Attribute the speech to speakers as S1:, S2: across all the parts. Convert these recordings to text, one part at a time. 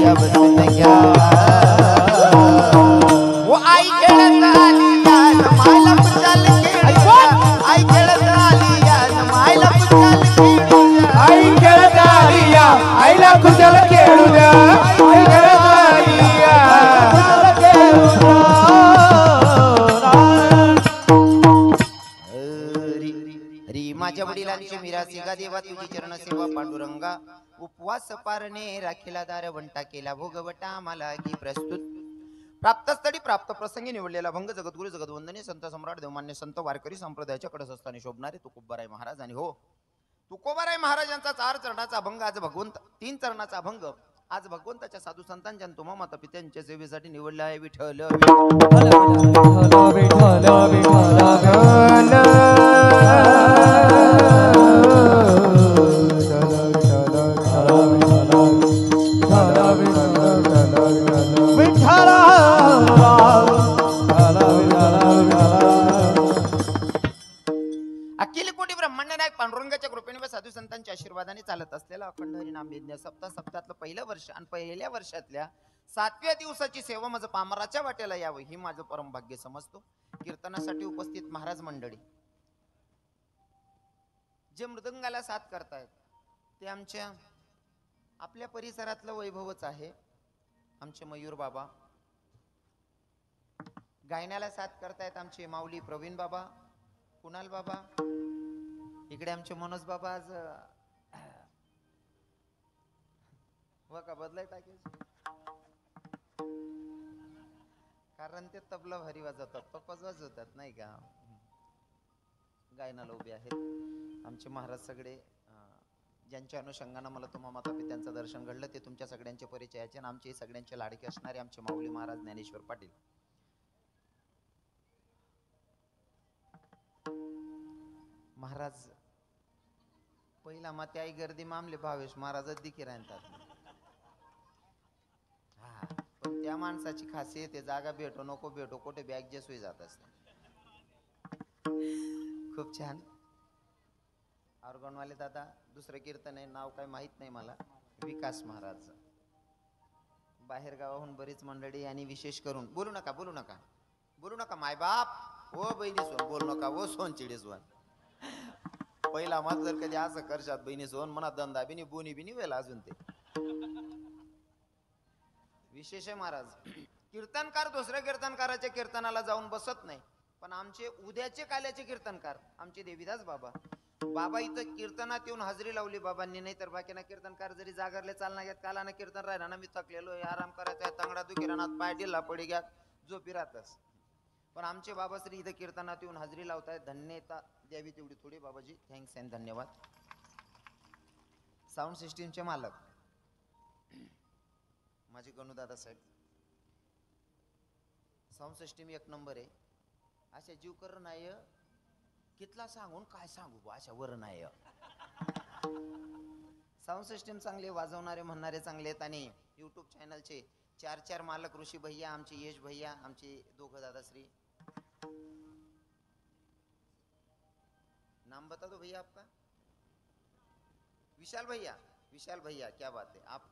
S1: या बसून घ्या वो आई खेळत आली यान मायला पुचाल आई खेळत आली यान मायला पुचाल
S2: आई खेळत आली या आईला खुशाल खेळू द्या आई खेळत आली या
S1: हरी माझ्या वडिलांची मिरासी गा देवा तुझी चरण सेवा पांडुरंगा उपवास पारणे राखीला दार वंटा केला भोगवटा मला की प्रस्तुत प्राप्तस्थळी प्राप्त प्रसंगी निवडलेला भंग जगद्गुरु जगदवंदनीय संत सम्राट देवमान्य संत वारकरी संप्रदायाच्या कडस असताना शोभणारे तुकोबाराय महाराज आणि हो तुकोबाराय महाराजांचा 4 चरणाचा अभंग आज भगवंत 3 चरणाचा अभंग आज भगवंताच्या साधू संतांच्या तुम्हा माता पित्यांच्या सेवेसाठी निवडला आहे विठ्ठल अखिल कोटी ब्रह्मांड नायक पांडुरंगाच्या कृपेने व साधू संतांच्या आशीर्वादाने चालत असलेला अखंड हरिनाम यज्ञ सप्ताहातलं पहिलं वर्ष आणि पहिल्या वर्षातल्या 7व्या दिवसाची सेवा माझं पामराच्या वाट्याला यावं ही माझं परम भाग्य समजतो. कीर्तनासाठी उपस्थित महाराज मंडळी जे मृदंगाला साथ करतायत ते आमच्या आपल्या परिसरातलं वैभवच आहे. आमचे मयूर बाबा गायनाला साथ करतायत आमचे माऊली प्रवीण बाबा कुणाल बाबा इकडे आमचे मनोज बाबा आज व का बदलाय टाकेल कारण ते तबला भारी वाजवतात पप्पाच वाजवतात नाही का गायनाला उभे आहेत आमचे महाराज सगळे ज्यांच्या अनुषंगाने मला तुम्हा माता पित्यांचं दर्शन घडलं ते तुमच्या सगळ्यांचे परिचयाचे आणि आमचे सगळ्यांचे लाडके असणारे आमचे माऊली महाराज ज्ञानेश्वर पाटील महाराज पहिला माते आई गर्दी मामले भावेश महाराज दिखे राहतात हा पण त्या माणसाची खासियत आहे जागा भेटो नको भेटो कुठे बॅग जेसवी जात असते खूप छान ऑर्गनवाले दादा दुसरं कीर्तन आहे नाव काय माहित नाही मला विकास महाराज बाहेर गावाहून बरीच मंडळी आणि विशेष करून बोलू नका मायबाप ओ बहिणी सोन बोलू नका ओ सोन चिडीसवन पहिला माझ जर कधी असं करशात बहिणी सोन म्हणा धंदा बिनी बोनी बिनी वेळ अजून ते विशेष आहे महाराज कीर्तनकार दुसऱ्या कीर्तनकाराच्या कीर्तनाला जाऊन बसत नाही पण आमचे उद्याचे काल्याचे कीर्तनकार आमचे देवीदास बाबा बाबा इथं कीर्तनात येऊन हजेरी लावली बाबांनी नाही तर बाकीना कीर्तनकार जरी जागरले चालना घेत कालाना कीर्तन राहिला ना मी थकलेलो आराम करायचा तंगडा दुखी रानात पाय ढिला पडी घ्या झोपी राहतच पण आमचे बाबा श्री इथं कीर्तनात येऊन हजेरी लावतायत धन्यता द्यावी तेवढी थोडी बाबाजी थँक्स अँड धन्यवाद. साऊंड सिस्टीमचे मालक माझे गणूदादा साहेब साऊंड सिस्टीम एक नंबर आहे अशा जीव कर नाही कितला सांगून काय सांगू अशा वर नाही साऊंड सिस्टीम चांगले वाजवणारे म्हणणारे चांगले आहेत आणि यूट्यूब चॅनलचे 4 मालक ऋषी भैया आमचे यश भैया आमचे दोघं दादाश्री नाम बता दो भैया आपका विशाल भैया क्या बात है आप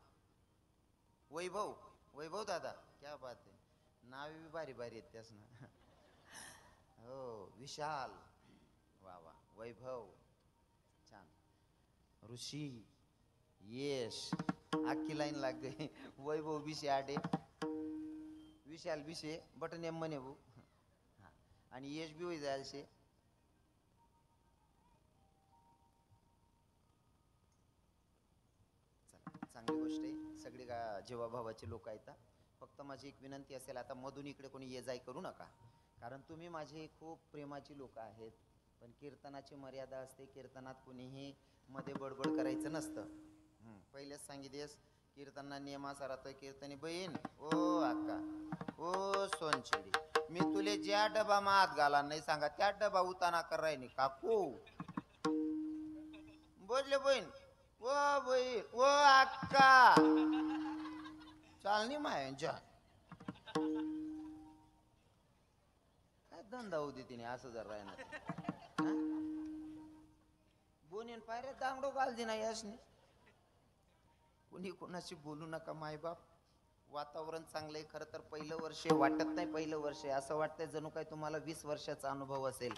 S1: वैभव दादा क्या बात है नाव भी भारी भारी आहेत त्यास ना हो विशाल वा वा वैभव छान ऋषी यश आखी लाईन लाग गई वैभव विषय आडे विशाल विषय बटन एम म्हणे भाऊ आणि यश बी होई जायला शे चांगली गोष्ट आहे सगळे जीवाभावाचे लोक आहेत फक्त माझी एक विनंती असेल आता मधून इकडे कोणी ये जाय करू नका कारण तुम्ही माझे खूप प्रेमाची लोक आहेत पण कीर्तनाची मर्यादा असते कीर्तनात कुणीही मध्ये बडबड करायचं नसतं पहिलेच सांगितलेस कीर्तना नियमासारात कीर्तनी बहीण ओ अक्का ओ सोनचिडी मी तुले ज्या डबा मात घाला नाही सांगा त्या डबा उताना कर राहिनी काकू बोलले बहीण ओ बहीण ओ अक्का चालनी माय जा काय धंदा होती तिने असं जर राहणार बोनीन पायऱ्या दांगडो घाल दे ना यासने कुणी कोणाशी बोलू नका मायबाप वातावरण चांगलं आहे. खरं तर पहिलं वर्ष आहे, वाटत नाही पहिलं वर्ष आहे, असं वाटतंय जणू काय तुम्हाला 20 वर्षाचा अनुभव असेल.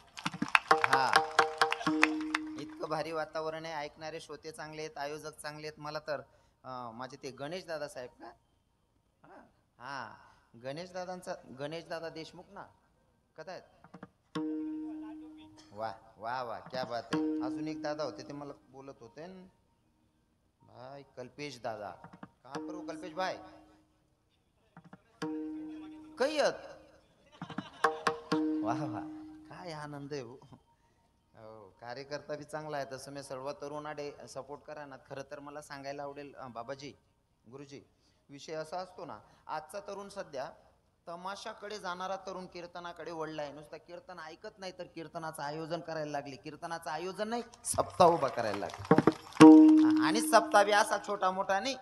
S1: हा, इतकं भारी वातावरण आहे. ऐकणारे श्रोते चांगले आहेत, आयोजक चांगले आहेत. मला तर माझे ते गणेश दादा साहेब का, हा हा, गणेश दादा देशमुख ना, कदा आहेत. वा वा वा, क्या बात आहे. अजून एक दादा होते ते मला बोलत होते भाई, कल्पेश दादा. कहाँ पर हो कल्पेश भाई? कैयत. वाह वाह, काय आनंद आहे हो. कार्यकर्ता बी चांगला आहे. तसं मी सर्व तरुणाडे सपोर्ट करा ना. खरं तर मला सांगायला आवडेल बाबाजी, गुरुजी, विषय असा असतो ना, आजचा तरुण सध्या तमाशाकडे जाणारा तरुण कीर्तनाकडे वळलाय. नुसतं कीर्तन ऐकत नाही तर कीर्तनाचं आयोजन करायला लागले. कीर्तनाचं आयोजन नाही, सप्ताह उभा करायला लागले. आणि सप्ताह बी असा छोटा मोठा नाही,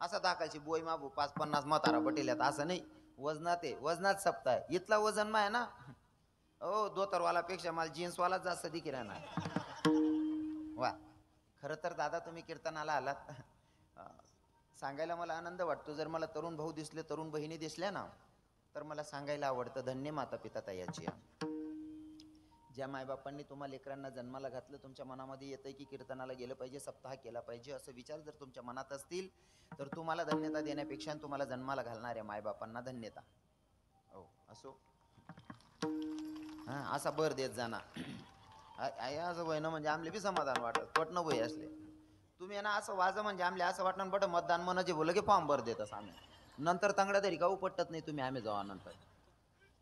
S1: असा दाखवायची बोय माबू 5-50 म्हातारा बटेल्यात असं नाही. वजनात आहे, वजनात सप्ताह आहे. इथला वजन मा आहे ना, ओ धोतरवाला पेक्षा मला जीन्सवाला जास्त दिकी राहणार. वा, खरं तर दादा तुम्ही कीर्तनाला आलात, सांगायला मला आनंद वाटतो. जर मला तरुण भाऊ दिसले, तरुण बहिणी दिसल्या ना, तर मला सांगायला आवडतं, धन्य माता पिता तायाची. ज्या मायबापांनी तुम्हाला लेकरांना जन्माला घातलं, तुमच्या मनामध्ये येतंय की कीर्तनाला गेलं पाहिजे, सप्ताह केला पाहिजे, असं विचार जर तुमच्या मनात असतील तर तुम्हाला धन्यता देण्यापेक्षा तुम्हाला जन्माला घालणाऱ्या मायबापांना धन्यता. हो असो, हा असा बर देत जाणार. असं वय ना म्हणजे आमले बी समाधान वाटत, पटणं वय असले तुम्ही ना असं वाजं म्हणजे आमले असं वाटणं बट मतदान मन जे बोल की फॉर्म भर देतस आम्ही, नंतर तांगड्या तरी गाऊ पटत नाही तुम्ही आम्ही जावा नंतर.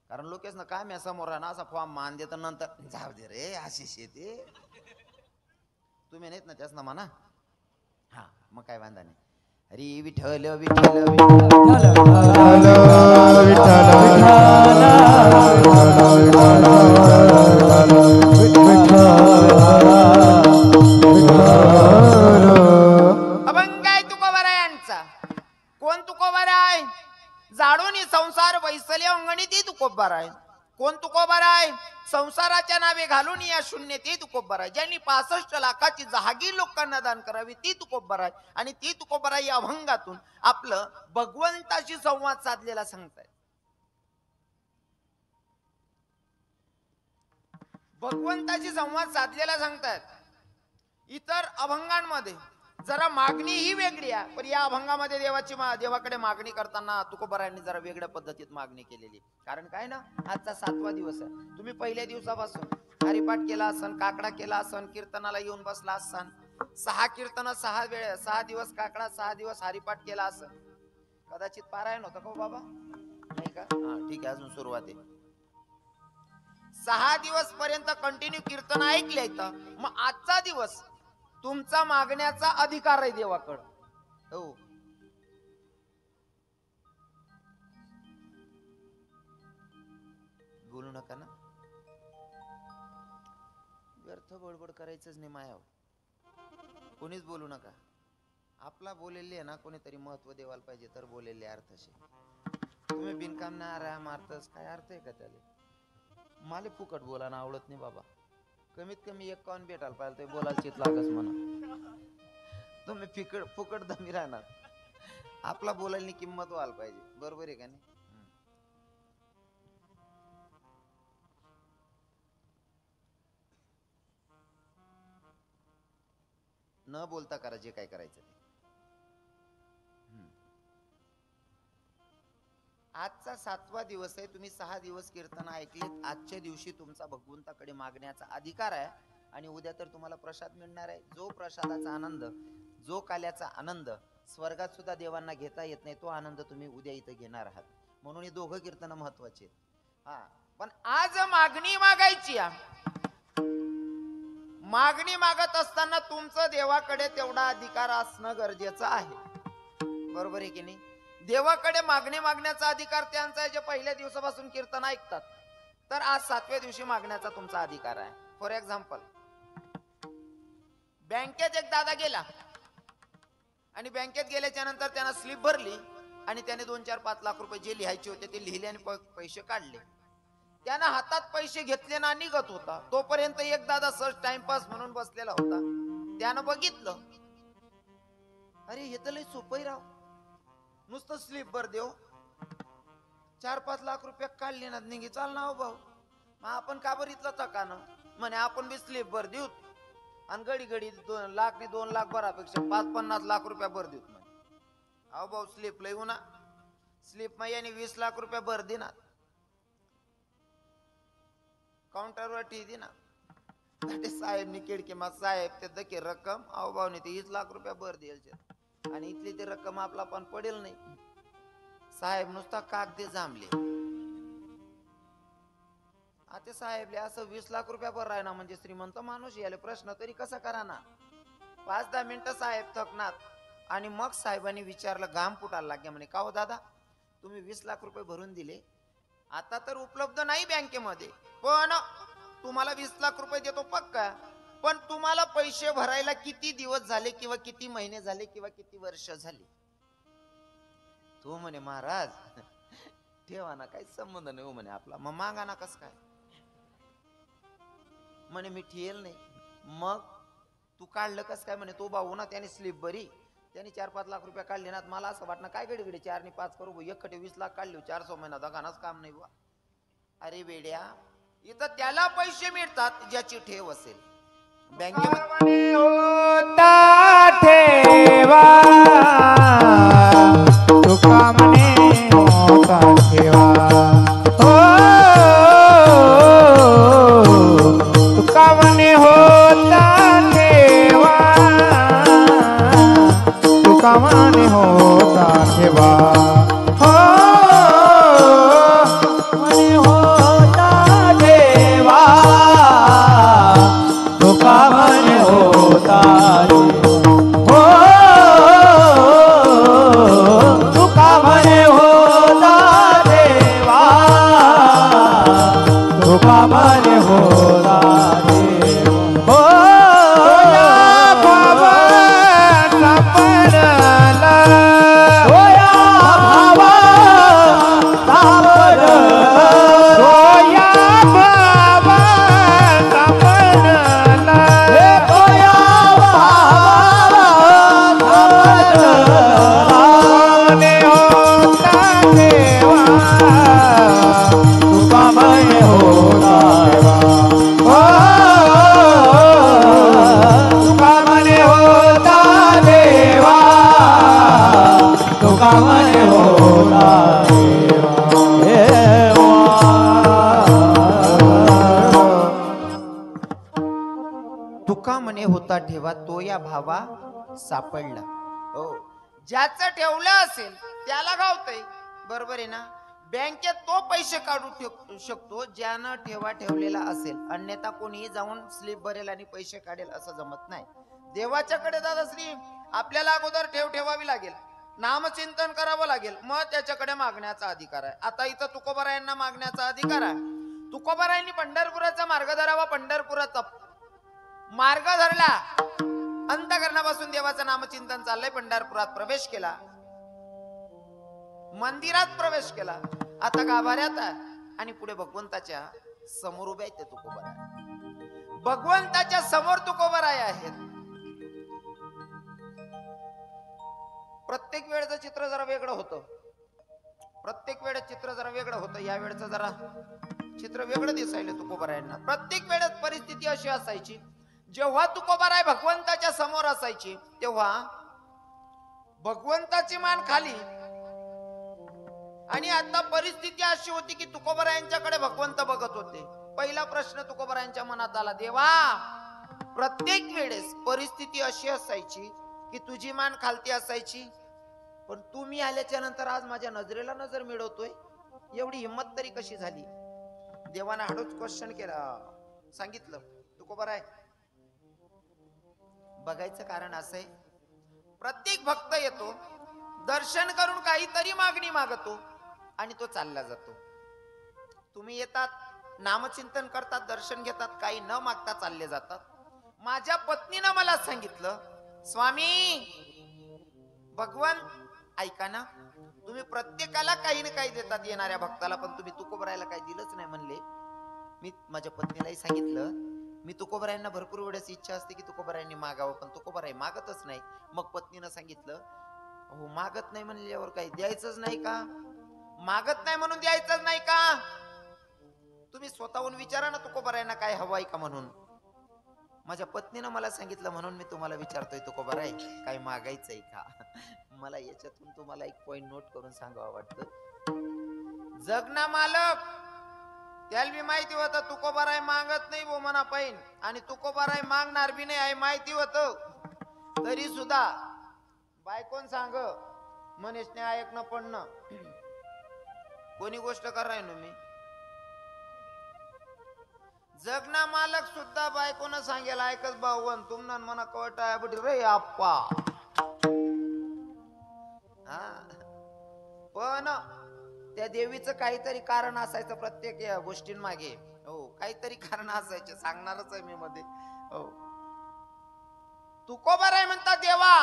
S1: कारण लोकेश ना काय मी समोर ना असा फॉर्म मान देत नंतर जाऊ दे रे आशिष येते, तुम्ही नाहीत ना त्याच ना म्हणा. हा मग काय वांधा नाही. हरी विठ्ठल विठ्ठल अभंग आहे तुकोबारायांचा. कोण तुकोबाराय? जाडून संसार वैसले अंगणी ती तुकोबाराय. कोण तुकोबाराय? संसाराच्या नावे घालून या शून्य ती तुकोबाराय. ज्यांनी 65 लाखाची जहागीर लोकांना दान करावी ती तुकोबाराय. आणि ती तुकोबाराय या अभंगातून आपलं भगवंताशी संवाद साधलेला सांगताय. भगवंताशी संवाद साधलेला सांगतायत. इतर अभंगांमध्ये जरा मागणी ही वेगळी आहे, पण या अभंगामध्ये देवाकडे मागणी करताना तुकोबारायांनी जरा वेगळ्या पद्धतीत मागणी केलेली. कारण काय ना, आजचा 7वा दिवस आहे. तुम्ही पहिल्या दिवसापासून हरिपाठ केला असन, काकडा केला असन, कीर्तनाला येऊन बसला असन, 6 कीर्तन 6 दिवस काकडा 6 दिवस हरिपाठ केला असन. कदाचित पारायण होतं का बाबा? नाही का? हा ठीक आहे, अजून सुरुवात आहे. 6 दिवस पर्यंत कंटिन्यू कीर्तन ऐकले इथं. मग आजचा दिवस तुमचा मागण्याचा अधिकार आहे देवाकडं. हो, बोलू नका ना, व्यर्थ बडबड करायचंच नाही मायाव. कोणीच बोलू नका. आपला बोलेले आहे ना, कोणीतरी महत्व देवाला पाहिजे तर बोलेले अर्थाशी. तुम्ही बिनकाम ना आरा मारतस, काय अर्थ आहे का त्याला? मला फुकट बोलायला आवडत नाही बाबा. कमीत कमी एक कान भेटायला पाहिजे ते बोलायला चित लागस म्हणा. तुम्ही फुकट दमी राहणार. आपला बोलायला किंमत व्हायला पाहिजे, बरोबर आहे का नाही? न बोलता करा जे काय करायचं ते. आजचा 7वा दिवस आहे. तुम्ही 6 दिवस कीर्तन ऐकलेत. आजच्या दिवशी तुमचा भगवंताकडे मागण्याचा अधिकार आहे. आणि उद्या तर तुम्हाला प्रसाद मिळणार आहे. जो प्रसादाचा आनंद, जो काल्याचा आनंद स्वर्गात सुद्धा देवांना घेता येत नाही, तो आनंद तुम्ही उद्या इथं घेणार आहात. म्हणून हे दोघं कीर्तन महत्वाचे आहेत. हा, पण आज मागणी मागायची. मागणी मागत असताना तुमचं देवाकडे तेवढा अधिकार असणं गरजेचं आहे, बरोबर आहे की नाही? देवाकडे मागणी मागण्याचा अधिकार त्यांचा आहे जे पहिल्या दिवसापासून कीर्तन ऐकतात. तर आज 7व्या दिवशी मागण्याचा तुमचा अधिकार आहे. फॉर एक्झाम्पल, बँकेत एक दादा गेला आणि बँकेत गेल्याच्या नंतर त्यानं स्लिप भरली आणि त्याने 2-4-5 लाख रुपये जे लिहायचे होते ते लिहिले आणि पैसे काढले. त्यानं हातात पैसे घेतले ना निघत होता, तोपर्यंत एक दादा सहज टाइमपास म्हणून बसलेला होता. त्यानं बघितलं, अरे हे तर लय सोपं राव, नुसतं स्लीप भर देऊ 4-5 लाख रुपये काढले ना निघी चाल ना हो भाऊ. मग आपण का बरं इथलं थकानं म्हणे आपण बी स्लीप भर देऊ आणि घडी घडी 2 लाख नि 2 लाख भरापेक्षा 50 लाख रुपये भर देऊ म्हणे. अहो भाऊ स्लीप लई ना स्लीप मग याने 20 लाख रुपये भर देणार काउंटरवर टी देणार. साहेब नि खिडकी मग साहेब ते दके रक्कम अहो भाऊने ते 20 लाख रुपये भर द्यायचे आणि इथली ती रक्कम आपला पण पडेल नाही. साहेब नुसता कागदे जांभले. आता साहेबले असं 20 लाख रुपये भर राहिना म्हणजे श्रीमंत माणूस याले प्रश्न तरी कसा करा ना. 5-10 मिनिटं साहेब थकणार आणि मग साहेबांनी विचारलं घाम फुटायला लागले म्हणे का हो दादा तुम्ही 20 लाख रुपये भरून दिले आता तर उपलब्ध नाही बँकेमध्ये पण तुम्हाला 20 लाख रुपये देतो पक्का पण तुम्हाला पैसे भरायला किती दिवस झाले किंवा किती महिने झाले किंवा किती वर्ष झाली. तो म्हणे महाराज ठेवा ना काही संबंध नाही हो म्हणे आपला मग मागा ना कस काय म्हणे मी ठेल नाही. मग तू काढलं कस काय म्हणे तो भाऊ ना त्याने स्लिप भरी त्याने 4-5 लाख रुपये काढले ना मला असं वाटणं काय घडी घडी 4 नि 5 करू एकटे 20 लाख काढले 400 महिना दगानाच काम नाही बुवा. अरे वेड्या इथं त्याला पैसे मिळतात ज्याची ठेव असेल बँकेमध्ये
S2: होता ठेवा तुका म्हणे होता ठेवा हो तुका म्हणे होता ठेवा तुका म्हणे होता ठेवा हो म्हणे होता ठेवा तुका म्हणे होता हो तुका म्हणे होता देवा तुका म्हणे होता देवा हो या भावा सापडला हो या भावा सापडला हो या भावा सापडला हो या भावा
S1: तुका म्हणे होता ठेवा तो या भावा सापडला. हो ज्याचं ठेवलं असेल त्याला गावतंय बरोबर आहे ना. बँकेत तो पैसे काढू शकतो ज्यानं ठेवा ठेवलेला असेल अन्यथा कोणीही जाऊन स्लिप भरेल आणि पैसे काढेल असं जमत नाही. देवाच्याकडे दादाश्री आपल्याला अगोदर ठेव ठेवावी लागेल नामचिंतन करावं लागेल मग त्याच्याकडे मागण्याचा अधिकार आहे. आता इथं तुकोबारायांना मागण्याचा अधिकार आहे. तुकोबारायांनी पंढरपुराचा मार्ग धरावा पंढरपुराचा मार्ग धरला अंतःकरणापासून देवाचं नामचिंतन चाललंय पंढरपुरात प्रवेश केला मंदिरात प्रवेश केला आता गाभाऱ्यात आणि पुढे भगवंताच्या समोर उभे आहेत ते तुकोबाराय भगवंताच्या समोर तुकोबाराय आहेत. प्रत्येक वेळेचं चित्र जरा वेगळं होतं प्रत्येक वेळेस चित्र जरा वेगळं होतं या वेळेचं जरा चित्र वेगळं दिसायला तुकोबारायांना. प्रत्येक वेळेस परिस्थिती अशी असायची जेव्हा तुकोबाराय भगवंताच्या समोर असायची तेव्हा भगवंताची मान खाली आणि आता परिस्थिती अशी होती की तुकोबारायांच्याकडे भगवंत बघत होते. पहिला प्रश्न तुकोबारायांच्या मनात आला देवा प्रत्येक वेळेस परिस्थिती अशी असायची की तुझी मान खालती असायची पण तुम्ही आल्याच्या नंतर आज माझ्या नजरेला नजर मिळवतोय एवढी हिंमत तरी कशी झाली. देवाने हाडूच क्वेश्चन केला सांगितलं तुकोबाराय बघायचं कारण असं आहे प्रत्येक भक्त येतो दर्शन करून काहीतरी मागणी मागतो आणि तो चालला जातो. तुम्ही येतात नामचिंतन करतात दर्शन घेतात काही न मागता चालले जातात. माझ्या पत्नीनं मला सांगितलं स्वामी भगवान ऐका ना तुम्ही प्रत्येकाला काही ना काही देतात येणाऱ्या भक्ताला पण तुम्ही तुकोबारायला काही दिलंच नाही म्हणले. मी माझ्या पत्नीलाही सांगितलं मी तुकोबारायांना भरपूर वेळेस इच्छा असते की तुकोबारायांनी मागावं पण तुकोबाराय मागतच नाही. मग पत्नीनं सांगितलं हो मागत नाही म्हणल्यावर काही द्यायचंच नाही का? मागत नाही म्हणून द्यायचंच नाही का? तुम्ही स्वतःहून विचारा ना तुकोबारायांना काय हवंय का म्हणून. माझ्या पत्नीनं मला सांगितलं म्हणून मी तुम्हाला विचारतोय तुकोबाराय काय मागायचंय का? मला याच्यातून तुम्हाला एक पॉइंट नोट करून सांगावं वाटतं. जगना मालक त्याला बी माहिती होतं तुकोबाराय मागत नाही वो मना पाहिन आणि तुकोबाराय मागणार बी नाही आहे माहिती होतं. तरी सुद्धा बायकोन सांग मनीषने ऐकणं पडणं कोणी गोष्ट कराय ना मी. जगना मालक सुद्धा बायकोनं सांगेल ऐकच भाऊन तुमनं मना कवटाय बटी रे आप्पा. हा पण त्या देवीचं काहीतरी कारण असायचं प्रत्येक या गोष्टींमागे. हो काहीतरी कारण असायचे सांगणारच आहे मी मध्ये. हो तुकोबाराय म्हणता देवा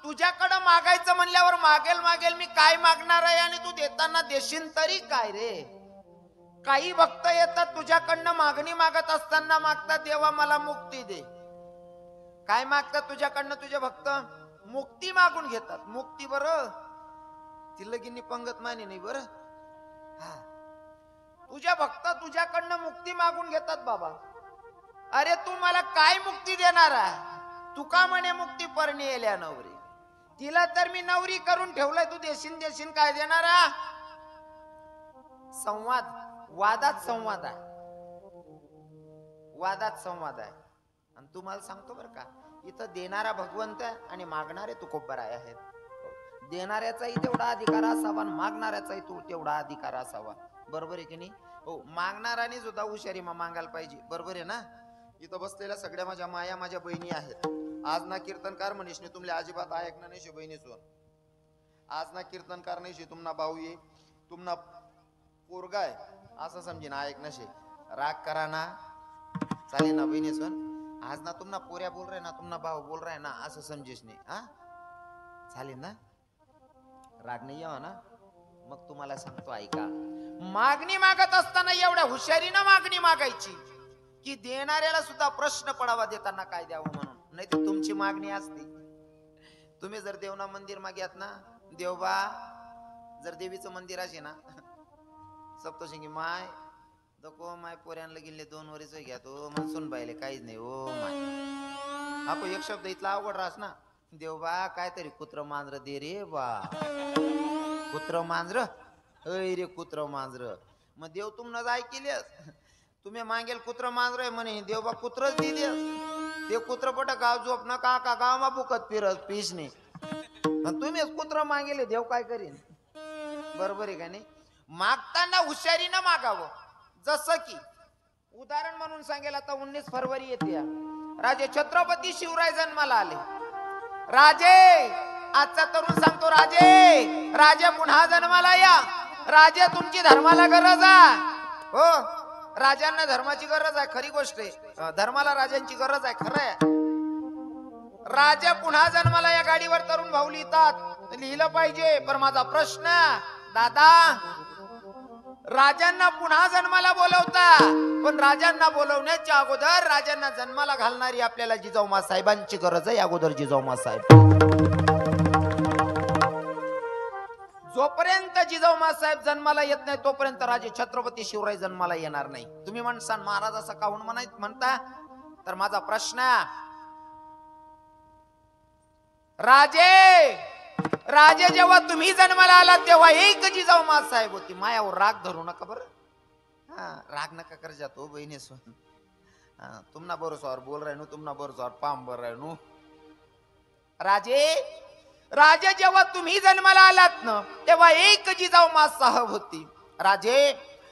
S1: तुझ्याकडं मागायचं म्हणल्यावर मागेल मागेल मी काय मागणार आहे आणि तू देताना देशील तरी काय रे. काही भक्त येतात तुझ्याकडनं मागणी मागत असताना मागतात देवा मला मुक्ती दे. काय मागतात तुझ्याकडनं तुझे भक्त? मुक्ती मागून घेतात. मुक्ती बरं ती लगीनी पंगत माने नाही बरं. हा तुझ्या भक्त तुझ्याकडनं मुक्ती मागून घेतात बाबा. अरे तू मला काय मुक्ती देणार आहे? तुका म्हणे मुक्ती परणी येल्या नवरी. तिला तर मी नवरी करून ठेवलंय तू देशील देशील काय देणार? संवाद वादात संवाद आहे. वादात संवाद आहे. आणि तुम्हाला सांगतो बरं का इथं देणारा भगवंत आणि मागणारे तुकोबाराय आहेत. देणाऱ्याचाही तेवढा अधिकार असावा आणि मागणाऱ्याचाही तेवढा अधिकार असावा. बरोबर आहे की नाही? हो मागणाराने सुद्धा हुशारी मागायला पाहिजे. बरोबर आहे ना? इथं बसलेल्या सगळ्या माझ्या माया माझ्या बहिणी आहेत. आज ना कीर्तनकार म्हणीशने तुमले अजिबात ऐकणार नाही शे बहिणी सोन. आज ना कीर्तनकार नाही शे तुमना भाऊ ये तुमना पोरगा आहे असं समजीन ऐक नशे. राग करा ना चालेल ना बहिणी सोन. आज ना तुमना पोऱ्या बोल रहे ना तुमना भाऊ बोल रहा है ना असं समजेश नाही. हा चालेल ना राग नाही यावा ना. मग तुम्हाला सांगतो ऐका मागणी मागत असताना एवढ्या हुशारीनं मागणी मागायची की देणाऱ्याला सुद्धा प्रश्न पडावा देताना काय द्यावं म्हणून. नाही तर तुमची मागणी असते. तुम्ही जर देवना मंदिर माग्यात ना देवबा जर देवीचं मंदिर असे ना सप्तशृंगी माय दको माय पोऱ्यांना गेले 2 वर्ष घ्या तो म्हणून बायले काहीच नाही ओ माय. आपण एक शब्द इथला अवघड राहस ना देवबा काहीतरी कुत्र मांजर दे रे बा. कुत्र मांजर अय रे कुत्र मांजर. मग देव तुमनं जाय केले तुम्ही मागेल कुत्र मांजर आहे म्हणे देवबा कुत्रच दिले. ते कुत्र पट गाव झोप ना काका गावमा बुकत फिरत पिसने तुम्हीच कुत्र मागेले देव काय करीन. बरोबर आहे का नाही? मागताना हुशारीनं मागावं. जसं की उदाहरण म्हणून सांगेल आता 19 फरवरी येते राजे छत्रपती शिवराय जन्माला आले. राजे आजचा तरुण सांगतो राजे राजे पुन्हा जन्माला या. राजे तुमची धर्माला गरज आहे. हो राजांना धर्माची गरज आहे खरी गोष्ट आहे. धर्माला राजांची गरज आहे खरं आहे. राजा पुन्हा जन्माला या गाडीवर तरुण भाऊ लिहितात लिहिलं पाहिजे. पण माझा प्रश्न दादा राजांना पुन्हा जन्माला बोलवता पण राजांना बोलवण्याच्या अगोदर राजांना जन्माला घालणारी आपल्याला जिजाऊ साहेबांची गरज आहे. अगोदर जिजाऊ साहेब जोपर्यंत जिजाऊ साहेब जन्माला येत नाही तोपर्यंत राजे छत्रपती शिवराय जन्माला येणार नाही. तुम्ही म्हणसान महाराज असं काहून म्हणता तर माझा प्रश्न राजे जेव्हा तुम्ही जन्माला आलात तेव्हा एक जिजाऊ साहेब होती. मायावर राग धरू नका बरं. हा राग नका कर जातो बहिणी सोन. तुमना भरोसावर बोल रहे नु तुमना भरोसावर पाम भर रहे नु. राजे जेव्हा तुम्ही जन्माला आलात ना तेव्हा एक जिजाऊ साहेब होती.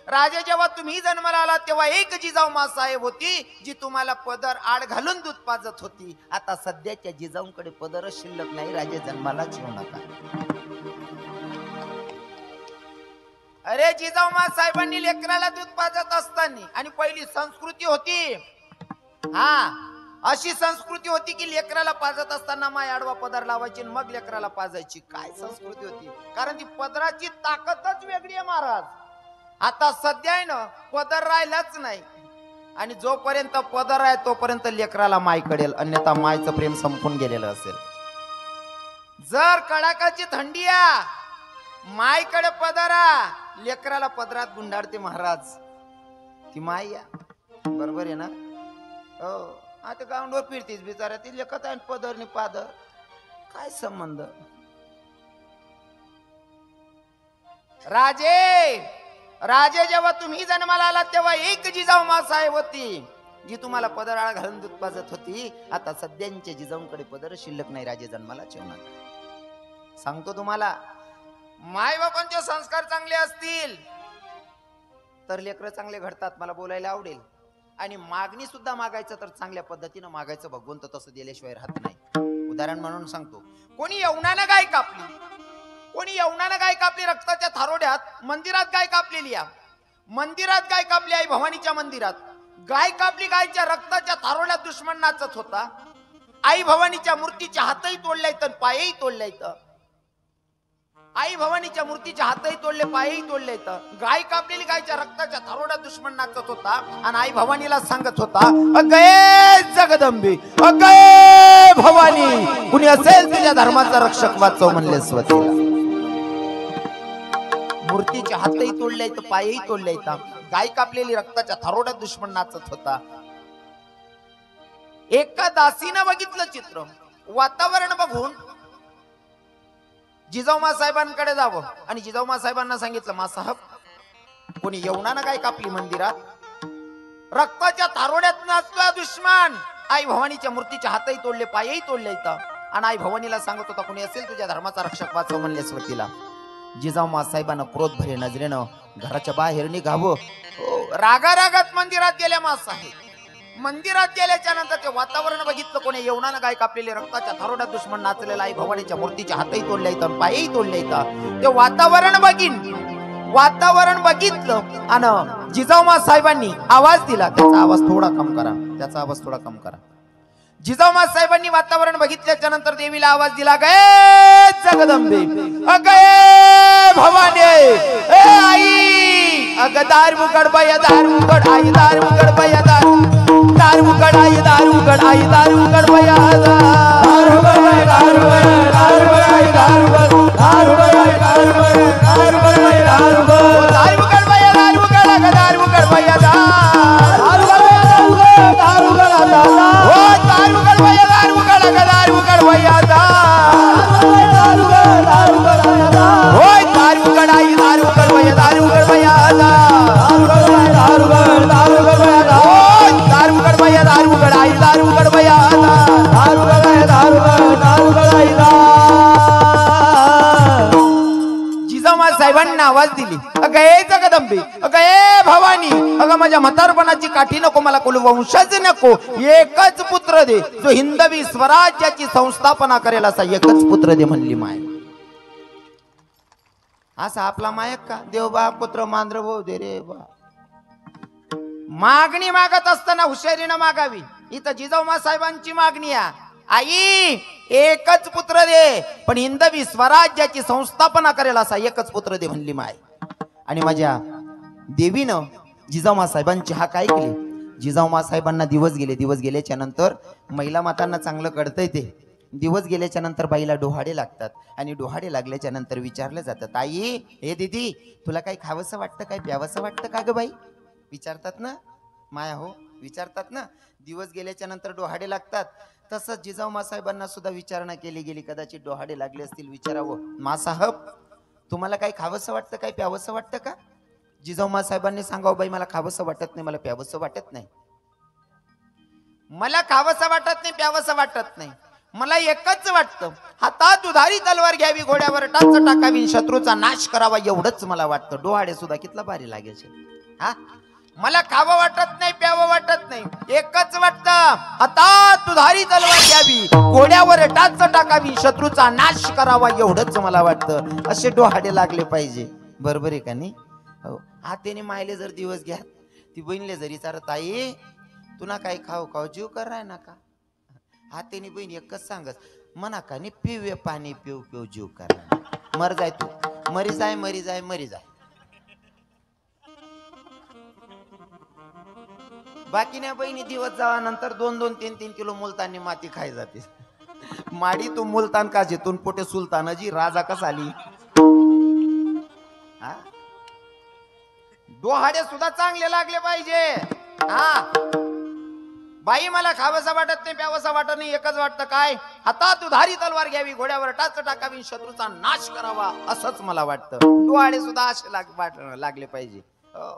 S1: राजे जेव्हा तुम्ही जन्माला आलात तेव्हा एक जिजाऊ साहेब होती जी तुम्हाला पदर आड घालून दूध पाजत होती. आता सध्याच्या जिजाऊंकडे पदरच शिल्लक नाही. राजे जन्मालाच येऊ नका. अरे जिजाऊ साहेबांनी लेकराला दूध पाजत असताना आणि पहिली संस्कृती होती. हा अशी संस्कृती होती की लेकराला पाजत असताना माय आडवा पदर लावायची मग लेकराला पाजायची. काय संस्कृती होती. कारण ती पदराची ताकदच वेगळी आहे महाराज. आता सध्या आहे ना पदर राहिलाच नाही आणि जोपर्यंत पदर आहे तोपर्यंत लेकराला माय कडेल अन्यथा मायचं प्रेम संपून गेलेलं असेल. जर कडाकाची थंडी आ मायकडे पदरा लेकराला पदरात गुंडाळते महाराज ती माय या बरोबर आहे ना हो आता गावंडवर फिरतीस बिचारा ती लेखत आहे पदर नि पादर काय संबंध राजे राजे जेव्हा तुम्ही जन्माला आलात तेव्हा एक जिजाऊ साहेब होती जी तुम्हाला पदराळा घालून दूध पाजत होती आता सध्यांच्या जिजाऊंकडे पदर शिल्लक नाही राजे जन्माला ठेवणार सांगतो तुम्हाला माय बापांचे संस्कार चांगले असतील तर लेकरं चांगले घडतात मला बोलायला आवडेल आणि मागणी सुद्धा मागायचं तर चांगल्या पद्धतीनं मागायचं भगवंत तसं दिल्याशिवाय राहत नाही उदाहरण म्हणून सांगतो कोणी यवनानं गाय कापली रक्ताच्या थारोड्यात मंदिरात गाय कापलेली मंदिरात गाय कापली आई भवानीच्या मंदिरात गाय कापली गायच्या रक्ताच्या थारोड्यात दुश्मन नाचत होता आई भवानीच्या मूर्तीच्या हातही तोडले तर पायही तोडले आई भवानीच्या मूर्तीच्या हातही तोडले पायही तोडले गाय कापलेली गायच्या रक्ताच्या थारोड्यात दुश्मन नाचत होता आणि आई भवानीला सांगत होता अगये जगदंबे अगये भवानी कुणी असेल तुझ्या धर्माचा रक्षक वाचव म्हणले स्वतःला मूर्तीच्या हातही तोडले पायही तोडले गाय कापलेली रक्ताच्या थारोड्यात दुश्मन नाचत होता एका दासीनं बघितलं चित्र वातावरण बघून जिजाऊ साहेबांकडे जावं आणि जिजाऊ साहेबांना सांगितलं मासाहेब कोणी यवनानं गाय कापली मंदिरात रक्ताच्या थारोड्यात नाचतोय दुश्मन आई भवानीच्या मूर्तीच्या हातही तोडले पायही तोडले आणि आई भवानीला सांगत होता कोणी असेल तुझ्या धर्माचा रक्षक वाचव म्हणले स्वतीला जिजाऊ साहेबांना क्रोध भरे नजरेनं घराच्या बाहेर निघावं रागारागात मंदिरात गेल्या मासाहेब मंदिरात गेल्याच्या नंतर ते वातावरण बघितलं कोणी यवनानं गाय कापलेले रक्ताच्या थारोड्यात दुश्मन नाचलेला आई भवानीच्या मूर्तीच्या हातही तोडले पायही तोडले ते वातावरण बघितलं आणि जिजाऊ साहेबांनी आवाज दिला त्याचा आवाज थोडा कम करा जिजाऊ साहेबांनी वातावरण बघितल्याच्या नंतर देवीला आवाज दिला गए जगदंबे अगये भवानी ए आई अग दार उघड बाया दार उघड आई दार उघड बाया दार उघड आई दार उघड आई दार उघड बाया दार उघड बाया दार उघड दार उघड आई दार उघड दार उघड आई दार उघड दार उघड आई दार उघड दार उघड बाया दार उघड अग दार उघड बाया दार उघड दार उघड हो दार उघड बाया दार उघड अग दार उघड बाया दार उघड हो दार उघड आई दार उघड बाया दार उघड बाया दार उघड दार उघड बाया दार उघड बाया दार उघड आई दार उघड बाया दार उघड आई दार उघड आई जिजाऊ साहेबांना आवाज दिली अगं ए जगदंबे अगं ए भवानी अगं माझ्या म्हातारपणाची काठी नको मला कोणी वंशज नको एकच पुत्र दे जो हिंदवी स्वराज्याची संस्थापना करेल असा एकच पुत्र दे म्हणली माय असा आपला मायक का देवबा पुत्र मांद्र भाऊ दे रे बा मागणी मागत असताना हुशारीनं मागावी इथं जिजाऊ साहेबांची मागणी आहे आई एकच पुत्र दे पण हिंदवी स्वराज्याची संस्थापना करेल असा एकच पुत्र दे म्हणली माय आणि माझ्या देवीनं जिजाऊ साहेबांची हाक ऐकली जिजाऊ साहेबांना दिवस गेल्याच्या नंतर महिला मातांना चांगलं कळतंय ते दिवस गेल्याच्या नंतर बाईला डोहाडे लागतात आणि डोहाडे लागल्याच्या नंतर विचारलं जातं आई हे दीदी तुला काही खावंसं वाटतं काय प्यावंसं वाटतं का ग बाई विचारतात ना माया हो विचारतात ना दिवस गेल्याच्या नंतर डोहाडे लागतात तसंच जिजाऊ साहेबांना सुद्धा विचारणा केली गेली कदाचित डोहाडे लागले असतील विचारावं मासाहेब तुम्हाला काही खावंसं वाटतं काय प्यावंसं वाटतं का जिजाऊ साहेबांनी सांगावं बाई मला खावंसं वाटत नाही मला प्यावंसं वाटत नाही मला खावंसं वाटत नाही प्यावंसं वाटत नाही मला एकच वाटतं हातात दुधारी तलवार घ्यावी घोड्यावर टाच टाकावी शत्रूचा नाश करावा एवढंच मला वाटतं डोहाडे सुद्धा कितला भारी लागायचे हा मला खावं वाटत नाही प्यावं वाटत नाही एकच वाटतं हातात दुधारी तलवार घ्यावी घोड्यावर टाच टाकावी शत्रूचा नाश करावा एवढंच मला वाटतं असे डोहाडे लागले पाहिजे बरोबर आहे का नाही हो हातेने मायले जर दिवस घ्या ती बहिणीले जरी चारत आई तुला काही खाऊ जीव कराय ना का हातेने बहीण एकच सांगत मना का नाही पिवे पाणी पिऊ जीव करा मर जाय तू मरी जाय बाकीने बहिणी दिवस जावा नंतर 2-2, 3-3 किलो मुलतानी माती खाय जाते माडी तू मुलतान का जिथून पोटे सुलतानाजी राजा कसा आली हा? डोहाडे सुद्धा चांगले लागले पाहिजे हा. बाई मला खावसा वाटत नाही प्यावसा वाटत नाही एकच वाटतं काय हातात दुधारी तलवार घ्यावी घोड्यावर टाच टाकावी शत्रूचा नाश करावा असंच मला वाटतं. डोहाडे सुद्धा असे लागले पाहिजे हो.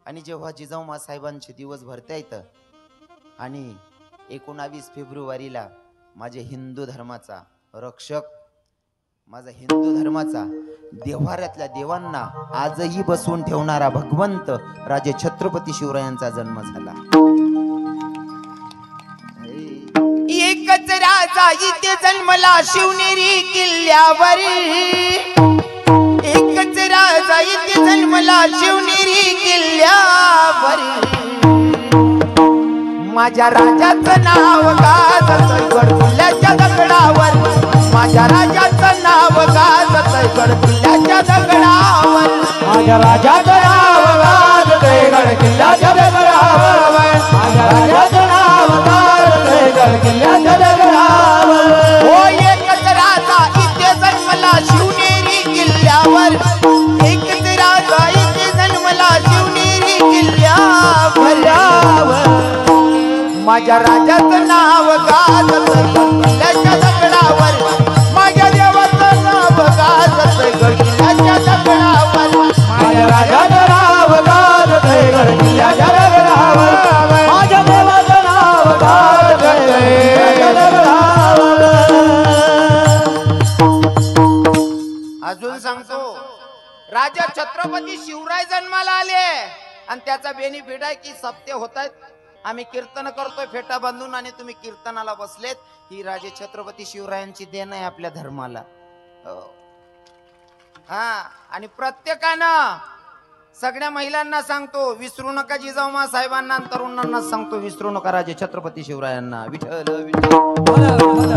S1: आणि जेव्हा जिजाऊ साहेबांचे दिवस भरता येतं आणि 19 फेब्रुवारीला माझे हिंदू धर्माचा रक्षक माझा हिंदू धर्माचा देव्हाऱ्यातल्या देवांना आजही बसवून ठेवणारा भगवंत राजे छत्रपती शिवरायांचा जन्म झाला. एकच राजा इथे जन्मला शिवनेरी किल्ल्यावर एकच राजा इथे जन्मला शिवनेरी किल्ल्यावर माझ्या राजाचं नाव गाजतंय गडकिल्ल्याच्या दगडावर माझ्या राजाचं नाव गाजतंय गडकिल्ल्याच्या दगडावर
S2: माझ्या राजाचं नाव गाजतंय गडकिल्ल्याच्या दगडावर माझ्या राजाचं नाव गाजतंय गडकिल्ल्याच्या दगडावर.
S1: हो एकच राजा इथे जन्मला शिवनेरी किल्ल्यावर एकच राजा इथे जन्मला शिवनेरी किल्ल्यावर माझ्या राजाचं नाव गाजतंय गडकिल्ल्याच्या दगडावर माझ्या देवाचं नाव गाजतंय गडकिल्ल्याच्या दगडावर
S2: माझ्या राजाचं नाव गाजतंय गडकिल्ल्याच्या दगडावर माझ्या देवाचं नाव गाजतंय गडकिल्ल्याच्या दगडावर.
S1: अजून सांगतो राजा छत्रपती शिवराय जन्माला आले आणि त्याचा बेनिफिट आहे की सप्ते होत आहेत. आम्ही कीर्तन करतोय फेटा बांधून आणि तुम्ही कीर्तनाला बसलेत. ही राजे छत्रपती शिवरायांची देण आहे आपल्या धर्माला हो. हा आणि प्रत्येकानं सगळ्या महिलांना सांगतो विसरू नका जिजाऊ साहेबांना आणि तरुणांना सांगतो विसरू नका राजे छत्रपती शिवरायांना. विठ्ठल विठ्ठल.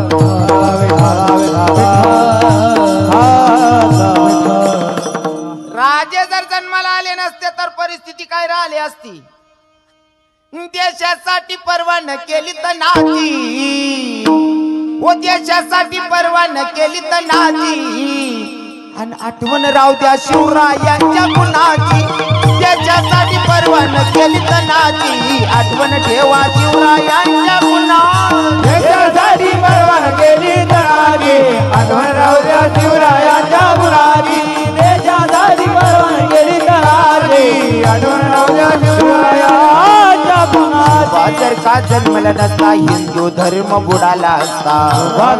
S1: राजे जर जन्माला आले नसते तर परिस्थिती काय राहिली असती. देशासाठी पर्वा न केली तर नाती हो देशासाठी पर्वा न केली तर नाती आणि आठवण राहू द्या शिवरायांच्या गुणाची देशासाठी पर्वा न केली तर नाती आठवण ठेवा शिवरायांच्या गुणाची
S2: देशासाठी पर्वा न केली तर नाती आठवण राहू द्या शिवरायांच्या गुणाची देशासाठी पर्वा न केली तर नाती आठवण राहू द्या शिवरायांच्या गुणाची.
S1: जर का जन्मला नसता हिंदू धर्म बुडाला असता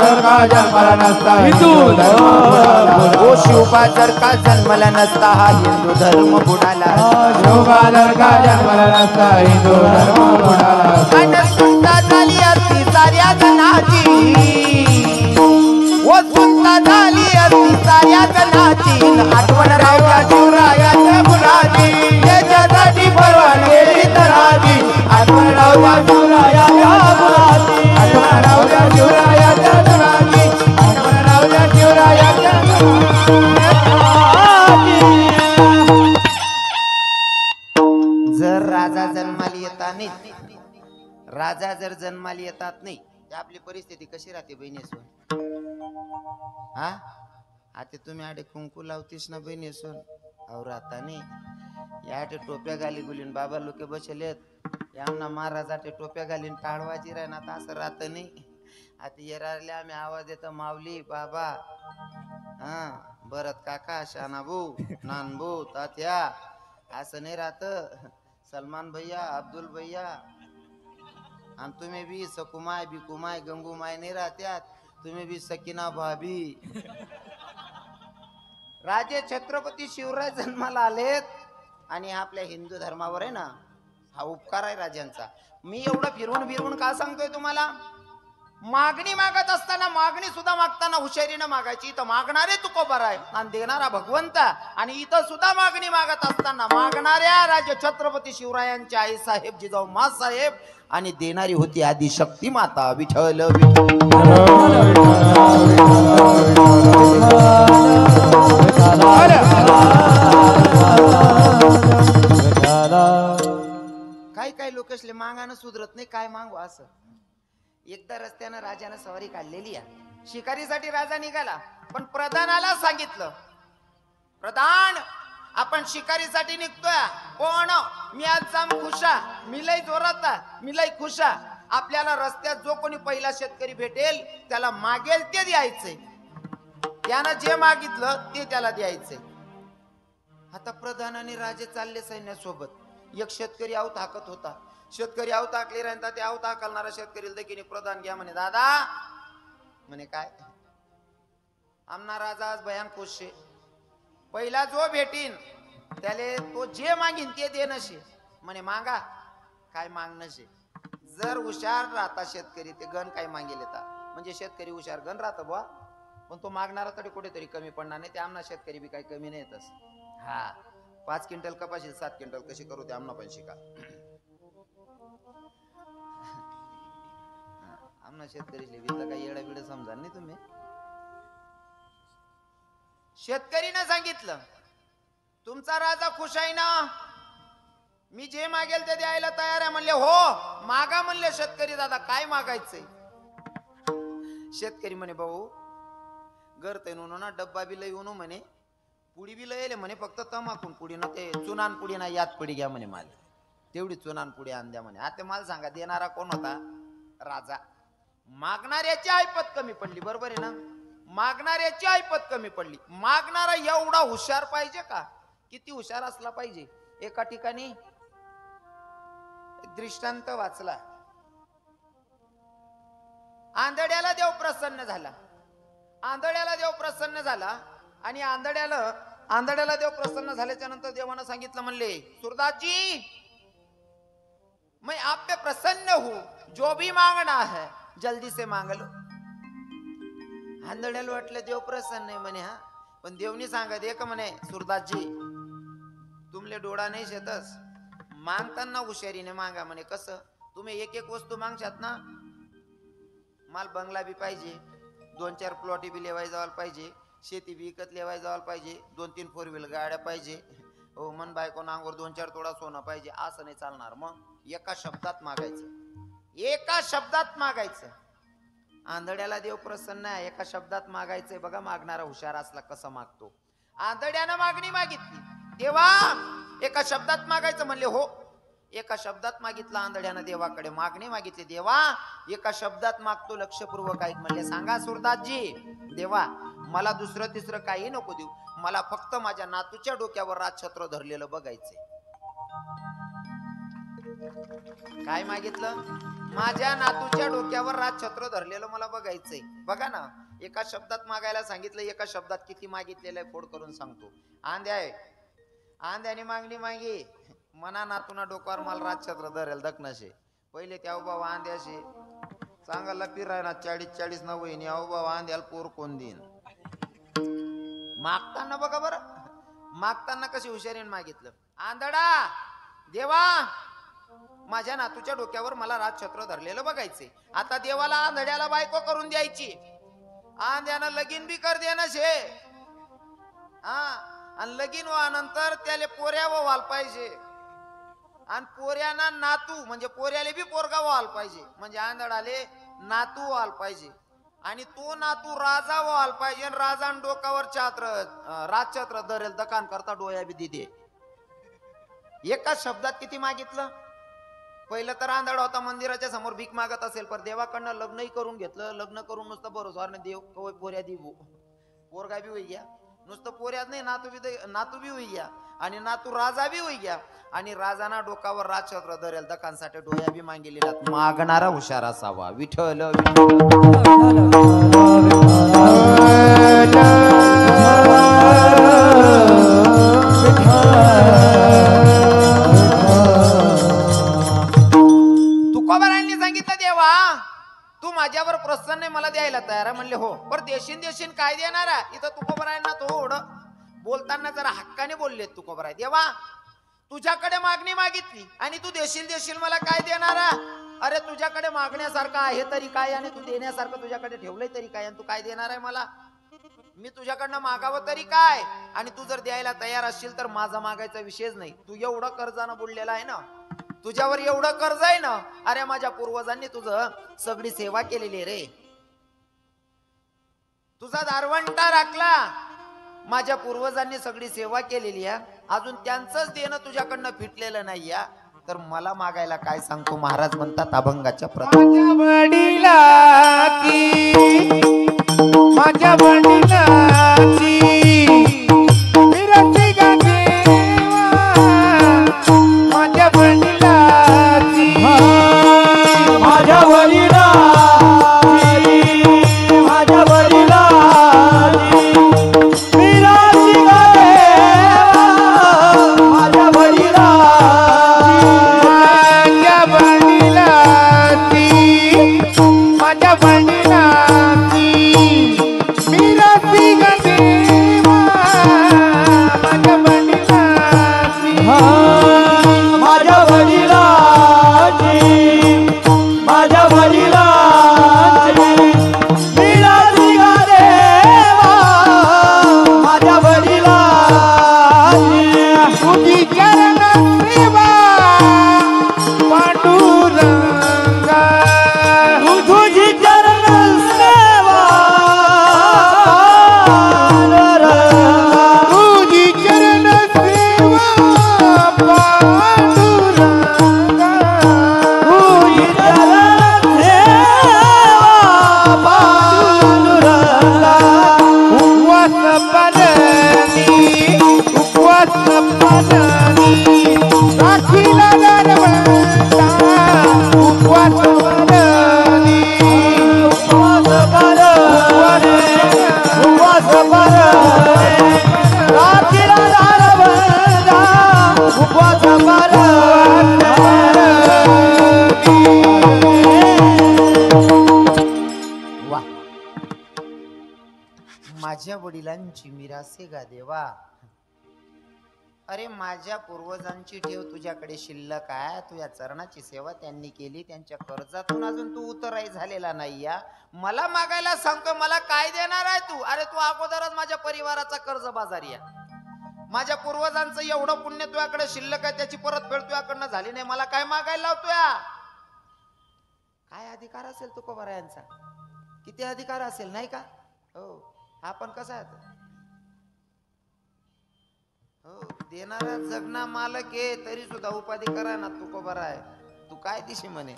S2: जर का जन्मला नसता हिंदू धर्म बुडाला
S1: ओ शिवबा जर का जन्मला नसता हा हिंदू धर्म बुडाला
S2: शिवबा जर का जन्मला नसता हिंदू धर्म बुडाला
S1: आणि सुनता झाली असती साऱ्या जनाची ओ सुनता झाली असती साऱ्या जनाची आठवण राहू शिवरायाच्या गुणाची
S2: देशासाठी पर्वा केली तर आधी आठवण राहू द्या शिवरायाच्या गुणाची आठवण राहू द्या शिवरायाच्या गुणाची आठवण राहू द्या शिवरायाच्या गुणाची.
S1: जर राजा जन्माला येतात नाही राजा जर जन्माला येतात नाही तर आपली परिस्थिती कशी राहते बहिणीसून हा आता तुम्ही आडे कुंकू लावतीस ना बहिणीसून और आता नाही या टोप्या गाली गुलीन बाबा लोक बसलेत यांना महाराजाटे टोप्या घालीन टाळवाजी राहणार आता असं राहत नाही. आता येरारले आम्ही आवाज येतो माऊली बाबा हा भरत काका शानाबू नानबू तात्या असं नाही राहत. सलमान भैया अब्दुल भैया आणि तुम्ही बी सकुमाय बिकुमाय गंगूमाय नाही राहत्यात तुम्ही बी सकिना भाभी. राजे छत्रपती शिवराय जन्माला आलेत आणि आपल्या हिंदू धर्मावर आहे ना हा उपकार आहे राजांचा. मी एवढं फिरवून फिरवून का सांगतोय तुम्हाला. मागणी मागत असताना मागणी सुद्धा मागताना हुशारीनं मागायची. इथं मागणारे तुकोबर आहे आणि देणारा भगवंत आणि इथं सुद्धा मागणी मागत असताना मागणाऱ्या राजे छत्रपती शिवरायांच्या आई साहेब जिजाऊ मासाहेब आणि देणारी होती आदि शक्ती माता विठ्ठल काही काही लोकसले मागानं सुधरत नाही काय मागू असं एकदा रस्त्यानं राजानं सवारी काढलेली आहे. शिकारीसाठी राजा निघाला, पण प्रधानाला सांगितलं, प्रधान आपण शिकारीसाठी निघतोय. कोण? मी आज जाम खुशा, मी लय जोरात, मी लय खुशा. आपल्याला रस्त्यात जो कोणी पहिला शेतकरी भेटेल त्याला मागेल ते द्यायचंय, त्यानं जे मागितलं ते त्याला द्यायचंय. आता प्रधान आणि राजे चालले सैन्यासोबत. एक शेतकरी आऊत हाकत होता. शेतकरी आऊत हाकले राहता, ते आऊत हाकलणारा शेतकरी देखील प्रधान घ्या म्हणे. दादा म्हणे काय? आमना राजा आज भयान खुश शे. पहिला जो भेटीन त्याले तो जे मागीन ते देणं शे म्हणे. मागा काय मागणं शे. जर हुशार राहता शेतकरी ते गण काय मागेल येता. म्हणजे शेतकरी हुशार गण राहतं बुवा, पण तो मागणारा तरी कुठेतरी कमी पडणार नाही. ते आमना शेतकरी बी काही कमी नाही येतच. हा 5 क्विंटल कपाशी 7 क्विंटल कशी करू ते आमना पण शिका. आमना शेतकरी काही येडा बिडा समजा नाही तुम्ही. शेतकरीनं सांगितलं, तुमचा राजा खुश आहे ना, मी जे मागेल ते द्यायला तयार आहे. म्हणले हो मागा म्हणले शेतकरी. दादा काय मागायचंय? शेतकरी म्हणे भाऊ घर ते ना डब्बा बी लय उनो म्हणे, पुडी बी लय म्हणे, फक्त तमाकून पुडी ना ते चुनान पुडी ना याद पुडी घ्या म्हणे. मला तेवढी चुनान पुडी आण द्या म्हणे. आता मला सांगा देणारा कोण होता? राजा. मागणाऱ्याची ऐपत कमी पडली. बरोबर आहे ना? मागणाऱ्याची ऐपत कमी पडली. मागणारा एवढा हुशार पाहिजे का? किती हुशार असला पाहिजे. एका ठिकाणी दृष्टांत वाचला. आंधळ्याला देव प्रसन्न झाला. आंधळ्याला देव प्रसन्न झाला आणि आंधळ्याला देव प्रसन्न झाल्याच्या नंतर देवानं सांगितलं, म्हणले सूरदासजी मैं आप पे प्रसन्न हूं, जो भी मांगना है जल्दी से मांग लो. आंधळ्याला वाटलं देव प्रसन्न आहे म्हणे. हा पण देवनी सांगत एक म्हणे, सूरदासजी तुमले डोळा नाही शेतस, मागताना हुशारीने मागा म्हणे. कसं? तुम्ही एक एक वस्तू मागशात ना, माल बंगला बी पाहिजे, 2-4 प्लॉटी बी लेवाय जायला पाहिजे, शेती बी विकत लेवाय जायला पाहिजे, 2-3 4 व्हीलर गाड्या पाहिजे, हो मन बायको नांगोर 2-4 तोडा सोनं पाहिजे. असं नाही चालणार. मग एका शब्दात मागायचं, एका शब्दात मागायचं. आंधळ्याला देव प्रसन्न आहे, एका शब्दात मागायचंय. बघा मागणारा हुशार असला कसं मागतो. आंधळ्यानं मागणी मागितली, देवा एका शब्दात मागायचं. म्हणले हो. एका शब्दात मागितलं आंधळ्यानं देवाकडे. मागणी मागितली, देवा एका शब्दात मागतो, लक्षपूर्वक ऐक. म्हणले सांगा सूरदासजी. देवा मला दुसरं तिसरं काही नको देऊ, मला फक्त माझ्या नातूच्या डोक्यावर राजछत्र धरलेलं बघायचंय. काय मागितलं? माझ्या नातूच्या डोक्यावर राजछत्र धरलेलं मला बघायचंय. बघा ना, एका शब्दात मागायला सांगितलं, एका शब्दात किती मागितलेलं आहे फोड करून सांगतो. आंध्याने मागणी मागी, मना नातूना डोक्यावर मला राजछत्र धरेल दखनशे. पहिले त्या बाबा आंध्याशे चांगला फिरायला 40-40 न वहिनी. अहो बाबा आंध्याला पोर कोण देईन? मागताना बघा बरं, मागताना कशी हुशारीने मागितलं. आंधळा देवा माझ्या नातूच्या डोक्यावर मला राजछत्र धरलेलं बघायचे. आता देवाला आंधळ्याला बायको करून द्यायची. आंध्यानं लगीन बी कर देणं शे. हा आणि लगीन व्हानंतर त्याले पोऱ्या व्हाल पाहिजे, आणि पोऱ्याना नातू म्हणजे पोऱ्याले बी पोरगा व्हाल पाहिजे, म्हणजे आंधळाले नातू व्हाल पाहिजे. आणि तो नातू राजा व्हाल पाहिजे. राजान डोकावर राजछत्र धरेल दकान करता डोया बी दिदे. एका शब्दात किती मागितलं? पहिलं तर आंधळा होता, मंदिराच्या समोर भीक मागत असेल, पण देवाकडनं लग्नही करून घेतलं. लग्न करून नुसतं भरोसावर देव कवय पोऱ्या देऊ, पोरगा बी होई गया. नुसतं पोऱ्यात नाही, नातू बी होई गया, आणि नातू राजा बी होई गया. आणि राजाना डोकावर राजछत्र धरेल दकांसाठी डोया बी मागितलेला. मागणारा हुशार असावा. विठ्ठल तुकोबारायांनी सांगितलं, देवा तू माझ्यावर प्रसन्न मला द्यायला तयार आहे. म्हणले हो. पर देशीन काय देणार आहे? इथं तुकोबारायांना थोडं बोलताना जरा हक्काने बोलले तुकोबाराय. देवा तुझ्याकडे मागणी मागितली आणि तू देशील मला काय देणार आहे? अरे तुझ्याकडे मागण्यासारखं आहे तरी काय, आणि तू देण्यासारखं तुझ्याकडे ठेवलंय तरी काय, आणि तू काय देणार आहे मला? मी तुझ्याकडनं मागावं तरी काय? आणि तू जर द्यायला तयार असशील तर माझा मागायचा विषयच नाही. तू एवढं कर्जानं बुडलेला आहे ना, तुझ्यावर एवढं कर्ज आहे ना. अरे माझ्या पूर्वजांनी तुझं सगळी सेवा केलेली रे. तुझा दारवंटा राखला. माझ्या पूर्वजांनी सगळी सेवा केलेली आहे. अजून त्यांचंच देणं तुझ्याकडनं फिटलेलं नाही या. तर मला मागायला काय सांगतो. महाराज म्हणतात अभंगाच्या प्रथा.
S2: माझ्या वडिलाची विरती गा देवा, माझ्या वडिलाची, माझ्या वडिलाची, माझ्या वडिलाची विरती गा देवा, माझ्या वडिलाची, माझ्या वडिलाची विरती गा देवा, माझ्या वडिलाची, माझ्या वडिलाची, माझ्या वडिलाची विरती गा देवा, माझ्या वडिलाची तुझी चरण सेवा पांडुरंगा, तुझी चरण सेवा पांडुरंगा, तुझी चरण सेवा पांडुरंगा, तुझी चरण सेवा पांडुरंगा. उपवास पालनी, उपवास पालनी राखीला दारवंटा, उपवास पालनी, उपवास पालनी, उपवास पालनी राखीला दारवंटा, उपवास पालनी.
S1: वा. माझ्या वडिलांची मिरासे गा देवा. अरे माझ्या पूर्वजांची ठेव तुझ्याकडे शिल्लक आहे. तुझ्या चरणाची सेवा त्यांनी केली. त्यांच्या कर्जातून अजून तू उतराई झालेला नाही या. मला मागायला सांगतो. मला काय देणार आहे तू. अरे तू अगोदरच माझ्या परिवाराचा कर्ज बाजारी आहे. माझ्या पूर्वजांचं एवढं पुण्य तुझ्याकडे शिल्लक आहे. त्याची परतफेड तुझ्याकडनं झाली नाही. मला काय मागायला लावतोय. काय अधिकार असेल तुकोबारायांचा. किती अधिकार असेल नाही का. हो आपण कसा आहे हो. देणारा जगना मालक आहे. तरी सुद्धा उपाधी करा ना तुकोबारा आहे. तू काय दिशी म्हणे.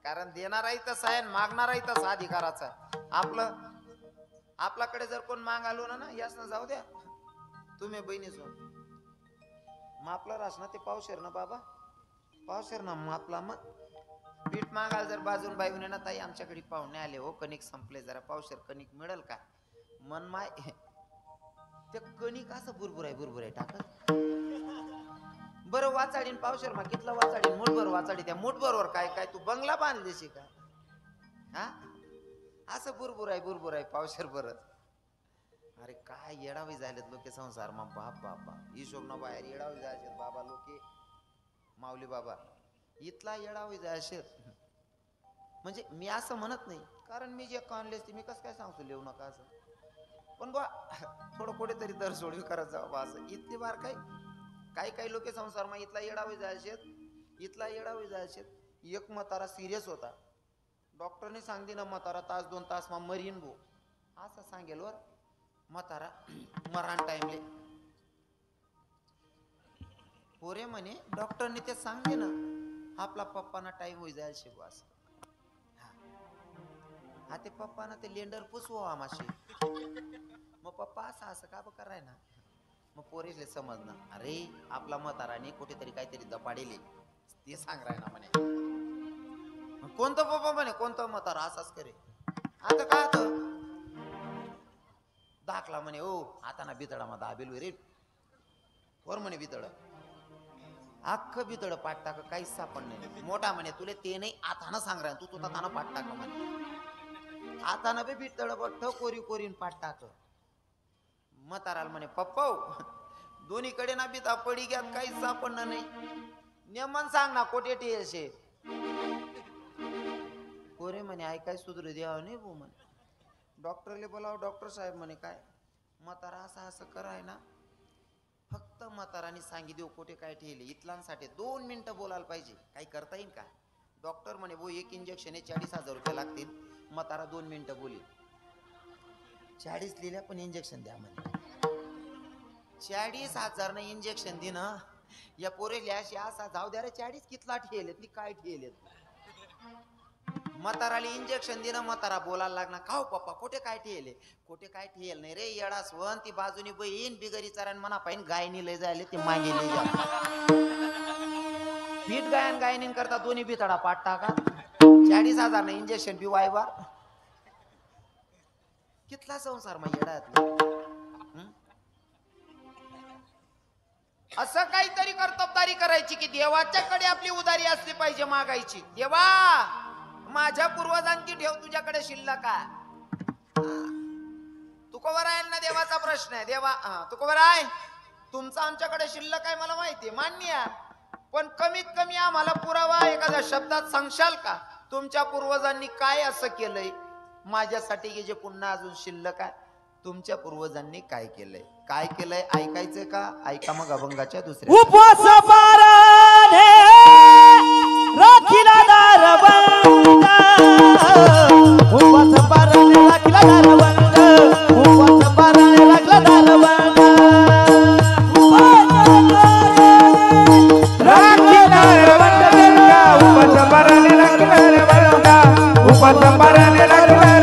S1: कारण देणाराही तसा आहे मागणाराही तसा अधिकाराचा. आपल्याकडे जर कोण माग आलो ना यास ना जाऊ द्या. तुम्ही बहिणीच मापला रास ना ते पावशेर ना बाबा. पावशेर ना मापला मग पीठ मागाल जर बाजून बाईने ना ताई आमच्याकडे पाहुणे आले हो. कणिक संपले जरा पावशेर कणिक मिळेल का. मन माय ते कणिक असं बुरबुर आहे टाकत. बरं वाचाडीन पावशेर मा कितला वाचाडीन मूठभर वाचाडी. त्या मूठभरवर काय काय तू बंगला बांधलेशी का. हा असं बुरबुर आहे पावशेर बरं. अरे काय येडावी झालेत लोके संसार मग. बाप बापा हिशोब ना बाहेर येडावी जायचे बाबा लोके. माऊली बाबा इथला येडावी जायचे. म्हणजे मी असं म्हणत नाही. कारण मी जे कानले मी कसं काय सांगतो लिहू नका असं. पण बा थोडं कुठेतरी दर सोडवी करत जावं बा असं. इतकी बार काही लोके संसार मग इथला येडावी जायचे. इथला येडावी जायचे. एक म्हातारा सिरियस होता. डॉक्टरने सांगते ना म्हातारा तास 2 तास मग मरीन भो असं सांगेल वर. म्हातारा मरण टाइमले पोरे म्हणे डॉक्टरने ते सांगते ना आपला पप्पाना टाइम होई जायला शिकू असं. हा ते पप्पाना ते लेंडर पुसवो आमाशी. मग पप्पा असं असं का कराय ना. मग पोरीले समजणार अरे आपला म्हाताराने कुठेतरी काहीतरी दपाडेले ते सांग राय ना म्हणे. कोणतं पप्पा म्हणे कोणतं म्हातारा असाच करे. आता काय दाखला म्हणे ओ आता ना बितडा मा दाबेल रे वर म्हणे बितड अख्खं बितड पाठ टाक काहीच सापड नाही. मोठा म्हणे तुले ते नाही आता ना सांग राय तू तुझा ताना पाठ टाक म्हणे. आता ना बी बितड बठ्ठ कोरीन पाठ टाक. म्हाताराला म्हणे पप्पा दोन्हीकडे ना बिता पडी घ्यात काहीच सापडणं नाही. नेमन सांग ना कोटेटी असे कोरे म्हणे ऐकाय सुधरू द्यावं नाही भू म्हणे. डॉक्टरले बोलाव डॉक्टर साहेब म्हणे काय म्हातारा असं असं कराय ना फक्त म्हाताराने सांगितलं कोठे काय ठेवले इतलांसाठी 2 मिनिटं बोलायला पाहिजे. काही करता येईल का? डॉक्टर म्हणे वो एक इंजेक्शन 40,000 रुपये लागतील. म्हातारा 2 मिनिटं बोली 40 लिहिल्या पण इंजेक्शन द्या म्हणे. 40,000 न इंजेक्शन देणं या पोरेल्या असा जाऊ द्या रे 40 कितला ठेलेत नी काय ठेलेत. म्हाताराला इंजेक्शन देणं म्हातारा बोलायला लागणार खाऊ पप्पा कुठे काय ठेले कुठे काय ठेल नाही रे येडा स्वण ती बाजूनी बहीण बिगरी चारण म्हणा पाहिन गायनी लय जायले ते मागे लय जा पीठ गायन गायनी करता दोन्ही बितडा पाठ टाका 40,000 न इंजेक्शन बी वायवा कितला संसार मग येडात. असं काहीतरी कर्तबदारी करायची की देवाच्याकडे आपली उदारी असली पाहिजे मागायची. देवा माझ्या पूर्वजांची ठेव तुझ्याकडे शिल्लक आहे. तू कवर आहे ना देवाचा प्रश्न आहे. देवा तू कवर आहे तुमचा आमच्याकडे शिल्लक आहे मला माहिती मान्य आहे पण कमीत कमी आम्हाला पुरावा एखाद्या शब्दात सांगशाल का तुमच्या पूर्वजांनी काय असं केलंय माझ्यासाठी की जे पुन्हा अजून शिल्लक आहे. तुमच्या पूर्वजांनी काय केलंय काय केलंय ऐकायचंय का? ऐका मग अभंगाच्या दुसऱ्या.
S2: उपवास पाराने राखीला दारबंद उपवास पाराने राखीला दारबंद उपवास पाराने राखीला दारबंद राखीला दारबंद उपवास पाराने राखीला दारबंद उपवास पाराने राखीला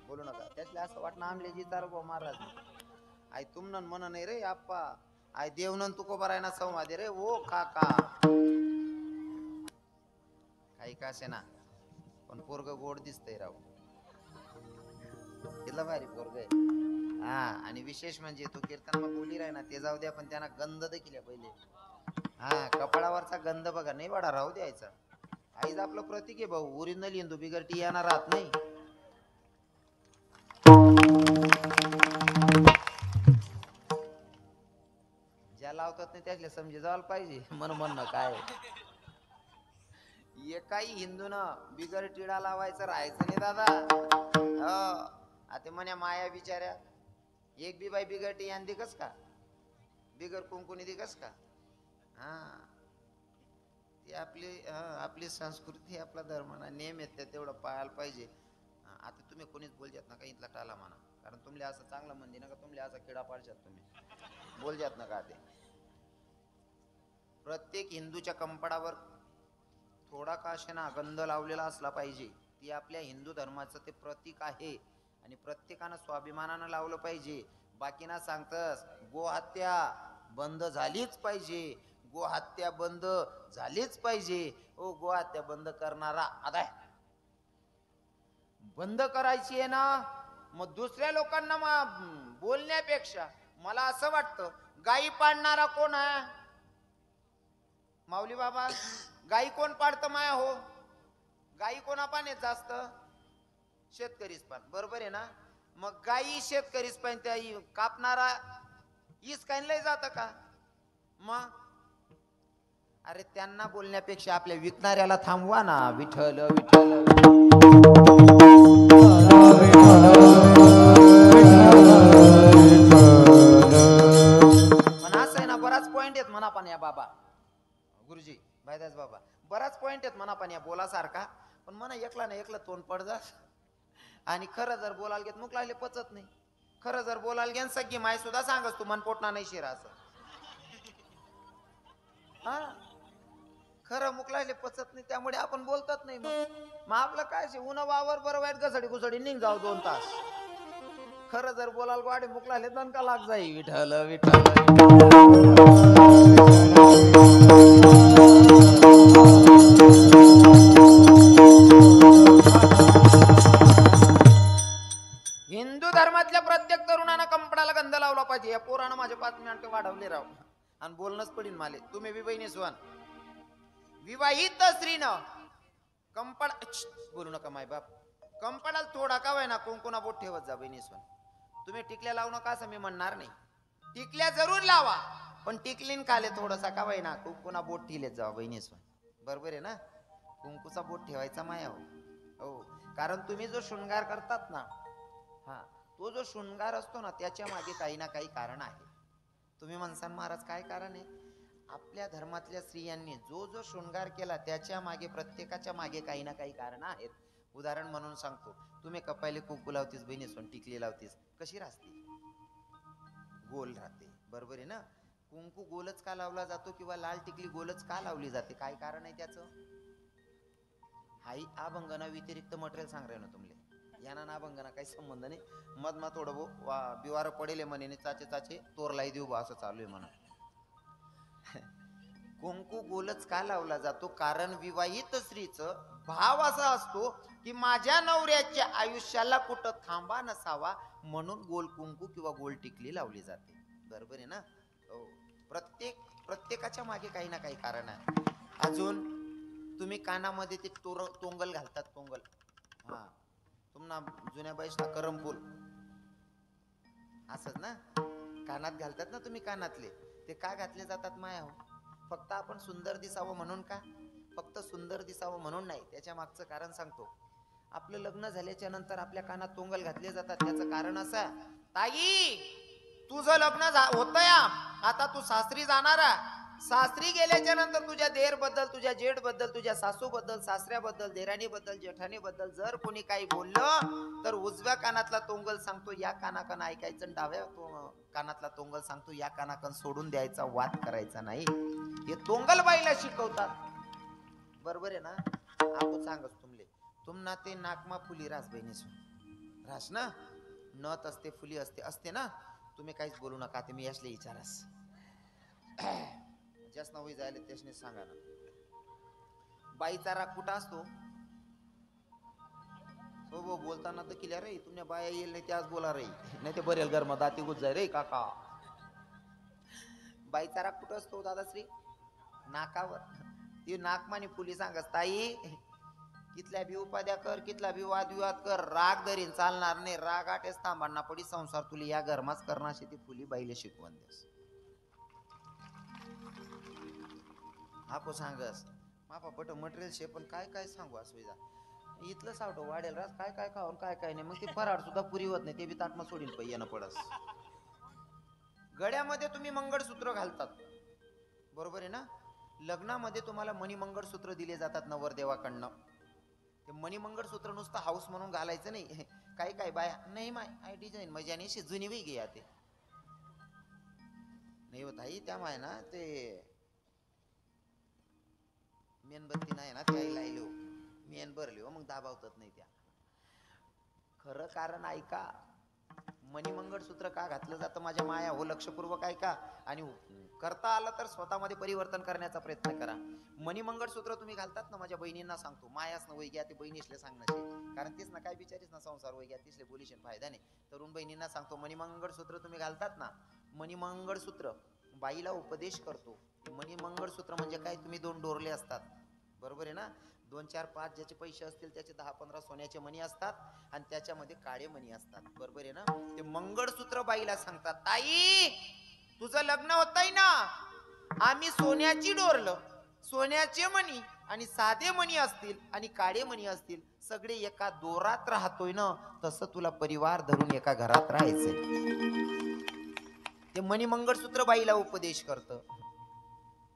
S2: बोलू नका त्यातले असं वाटणं आमले जी तार गो महाराज आई तुमन मन नाही रे आप्पा आई देवनन तुको बरायना संवादे रे ओ काका काही का असे ना पण पोरग गोड दिसतंय राव तिला भारी पोरग आहे. हा आणि विशेष म्हणजे तो कीर्तन मग बोली राही ना ते जाऊ द्या पण त्यांना गंध देखील पहिले हा कपाळावरचा गंध बघा नाही वाढा राहू द्यायचा. आईच आपलं प्रतीक आहे भाऊ ओरिजिनल हिंदू बिगरटी येणार राहत नाही. ज्या लावतात नाही त्यातले समजे जायला पाहिजे मन म्हणणं काय एकाही हिंदूनं बिगर टिडा लावायचं राहायचं नाही दादा. आता म्हणे माया बिचाऱ्या एक बी बाई बिगर टी यान दिकस का बिगर कुंकुनी दिकस का. हा ती आपली संस्कृती आपला धर्म ना नेम आहेत त्या तेवढं पाळायला पाहिजे. आता तुम्ही कोणीच बोलजात ना का इथला टाला म्हणा कारण तुमले असं चांगलं म्हणते ना का तुमले असा किडा पाडशात तुम्ही बोलजात ना का. ते प्रत्येक हिंदूच्या कंपडावर थोडा का असेना गंध लावलेला असला पाहिजे. ती आपल्या हिंदू धर्माचं ते प्रतीक आहे आणि प्रत्येकानं स्वाभिमानानं लावलं पाहिजे. बाकीना सांगतस गोहत्या बंद झालीच पाहिजे गोहत्या बंद झालीच पाहिजे. ओ गोहत्या बंद करणारा आदाय बंद करायची आहे ना मग दुसऱ्या लोकांना बोलण्यापेक्षा मला असं वाटतं गायी पाळणारा कोण आहे माऊली बाबा. गायी कोण पाळतं माया हो गायी कोणा पाण्यात जास्त शेतकरीच पान बरोबर आहे ना. मग गायी शेतकरीच पान त्या कापणारा ईस काही लय जात का. मग
S1: अरे त्यांना बोलण्यापेक्षा आपल्या विकणाऱ्याला थांबवा ना. विठ्ठल विठ्ठल. पण असं आहे ना, बराच पॉइंट आहेत म्हणा पण या बाबा गुरुजी भाईदास बाबा, बराच पॉइंट आहेत म्हणा पण या बोलासारखा. पण म्हणा एकला ना एकला तोंड पडजा. आणि खरं जर बोलायला घेत मुक लागले पचत नाही. खरं जर बोलायला घ्या सगळी माय सुद्धा सांगस तू मन पोटना नाही शिरा असं. हा खरं मुक लागले पचत नाही, त्यामुळे आपण बोलतात नाही. मग आपलं काय उन्हा वावर बरं वाईट घसडी घुसडी निघ जाऊ 2 तास. खरं जर बोलायला वाडे मुक लागले दणका लाग जाई. विठ्ठल विठ्ठल. हिंदू धर्मातल्या प्रत्येक तरुणानं कंपडाला गंध लावला पाहिजे. या पोरानं माझे 5 मिनिटं वाढवले राव आणि बोलणंच पडीन माले. तुम्ही बी बहिणी स्वान विवाहित स्त्रीनं कंपड बोलू नका माय बाप. कंपडाला थोडा का व्हाय ना कुंकुना बोट ठेवत जा बहिणी स्वान. तुम्ही टिकल्या लावू नका असं मी म्हणणार नाही. टिकल्या जरूर लावा, पण टिकलीन खाले थोडसा का व्हाय ना कुंकुना बोट ठेवलेत जावा बहिणी स्वान. बरोबर आहे ना. कुंकूचा बोट ठेवायचा माया हो. कारण तुम्ही जो शृंगार करतात ना, हा तो जो शृंगार असतो ना त्याच्या मागे काही ना काही कारण आहे. तुम्ही म्हणसान महाराज काय कारण आहे? आपल्या धर्मातल्या स्त्रियांनी जो जो शृंगार केला त्याच्या मागे प्रत्येकाच्या मागे काही ना काही कारण आहेत. उदाहरण म्हणून सांगतो, तुम्ही कपायले कुंकू लावतीस बहिणी सोन, टिकली लावतीस, कशी राहते? गोल राहते. बरोबर आहे ना. कुंकू गोलच का लावला जातो किंवा लाल टिकली गोलच का लावली जाते? काय कारण आहे त्याचं? हाई अभंगना व्यतिरिक्त मटेरियल सांग रहे ना तुमले. याना ना अभंगना काही संबंध नाही. मधमा थोडं बिवार पडेल म्हणे चाचे चाचे तोरलाई देऊ बा असं चालू आहे म्हणा. कुंकू गोलच का लावला जातो? कारण विवाहित स्त्रीचं भाव असा असतो की माझ्या नवऱ्याच्या आयुष्याला कुठं थांबा नसावा म्हणून गोल कुंकू किंवा गोल टिकली लावली जाते. बरोबर आहे ना. हो. प्रत्येकाच्या मागे काही ना काही कारण आहे. अजून तुम्ही कानामध्ये ते तोंगल घालतात. तोंगल हा तुम्हाला जुन्या बाईसना करमपूल असंच ना कानात घालतात ना तुम्ही. कानातले ते का घातले जातात माया हो? फक्त आपण सुंदर दिसावं म्हणून का? फक्त सुंदर दिसावं म्हणून नाही. त्याच्या मागचं कारण सांगतो. आपलं लग्न झाल्याच्या नंतर आपल्या कानात तोंगल घातले जातात. त्याचं कारण असं, ताई तुझं लग्न होतं या, आता तू सासरी जाणार. सासरी गेल्याच्या नंतर तुझ्या देर बद्दल, तुझ्या जेठ बद्दल, तुझ्या सासू बद्दल, सासऱ्याबद्दल, देराणी बद्दल, जेठाणी बद्दल जर कोणी काही बोललं तर उजव्या कानातला तोंगल सांगतो या कानाकन ऐकायचं, डाव्या कानातला तोंगल सांगतो या कानाकन सोडून द्यायचा, वाद करायचा नाही. हे तोंगल बाईला शिकवतात. बरोबर आहे ना. आपण सांगच तुमना ते नाकमा फुली रास बहिणी रास ना. नथ असते, फुली असते ना. तुम्ही काहीच बोलू नका. ते मी असले विचारास ज्यास नवी जायला त्यासने सांगा ना. बाईचा राग कुठं असतो? हो बोलताना तर किल्या रे तुमच्या बाया येईल नाही त्याच बोला रे, नाही ते बरेल गरमा दाती गुज जाय रे काका. बाईचा राग कुठं असतो दादाश्री? नाकावर. ती नाकमानी फुली सांगस ताई कितल्या बी उपाध्या कर, कितला बी वादविवाद कर, राग धरीन चालणार नाही. राग आटेच थांबांना पडी संसार तुली या घरमाच करण्याशी ती फुली बाईले शिकवण देस. आपो सांगस मापा पट मटेरियल शे पण काय काय सांगू असुविधा इथलं सावटो वाढेल रास काय काय खाऊन काय काय नाही. मग ते फराड सुद्धा पुरी होत नाही. ते बी ताटमा सोडील येणं पडस. गळ्यामध्ये तुम्ही मंगळसूत्र घालतात. बरोबर आहे ना. लग्नामध्ये तुम्हाला मणिमंगळसूत्र दिले जातात नवरदेवाकडनं. ते मणिमंगळसूत्र नुसतं हाऊस म्हणून घालायचं नाही. काही काय बाया नाही माय आय डिझाईन मजाने जुनी वेगळी घ्या ते नाही होत आई. त्या माय ना ते मेणबत्ती नाही ना त्याही लायलो मेन भरले मग दाबावतात नाही त्या. खरं कारण ऐका. मणिमंगळसूत्र का घातलं जातं माझ्या माया हो लक्षपूर्वक ऐका. आणि करता आलं तर स्वतःमध्ये परिवर्तन करण्याचा प्रयत्न करा. मणिमंगळसूत्र तुम्ही घालतात ना, माझ्या बहिणींना सांगतो मायास न वय घ्या ते बहिणीसले सांगण्याचे. कारण तेच ना काय बिचारीस ना संसार वय घ्या तिसले बोलीशे फायदा नाही. तरुण बहिणींना सांगतो मणिमंगळसूत्र तुम्ही घालतात ना, मणिमंगळसूत्र बाईला उपदेश करतो. मणिमंगळसूत्र म्हणजे काय? तुम्ही 2 डोरले असतात. बरोबर आहे ना. 2 4 5 ज्याचे पैसे असतील त्याचे 10 15 सोन्याचे मणी असतात आणि त्याच्यामध्ये काळे मणी असतात. बरोबर आहे ना. ते मंगळसूत्र बाईला सांगतात ताई तुझं लग्न होतंय ना, आम्ही सोन्याची डोरलं सोन्याचे मणी आणि साधे मणी असतील आणि काळे मणी असतील, सगळे एका दोरात राहतोय ना, तसं तुला परिवार धरून एका घरात राहायचंय. ते मणी मंगळसूत्र बाईला उपदेश करत.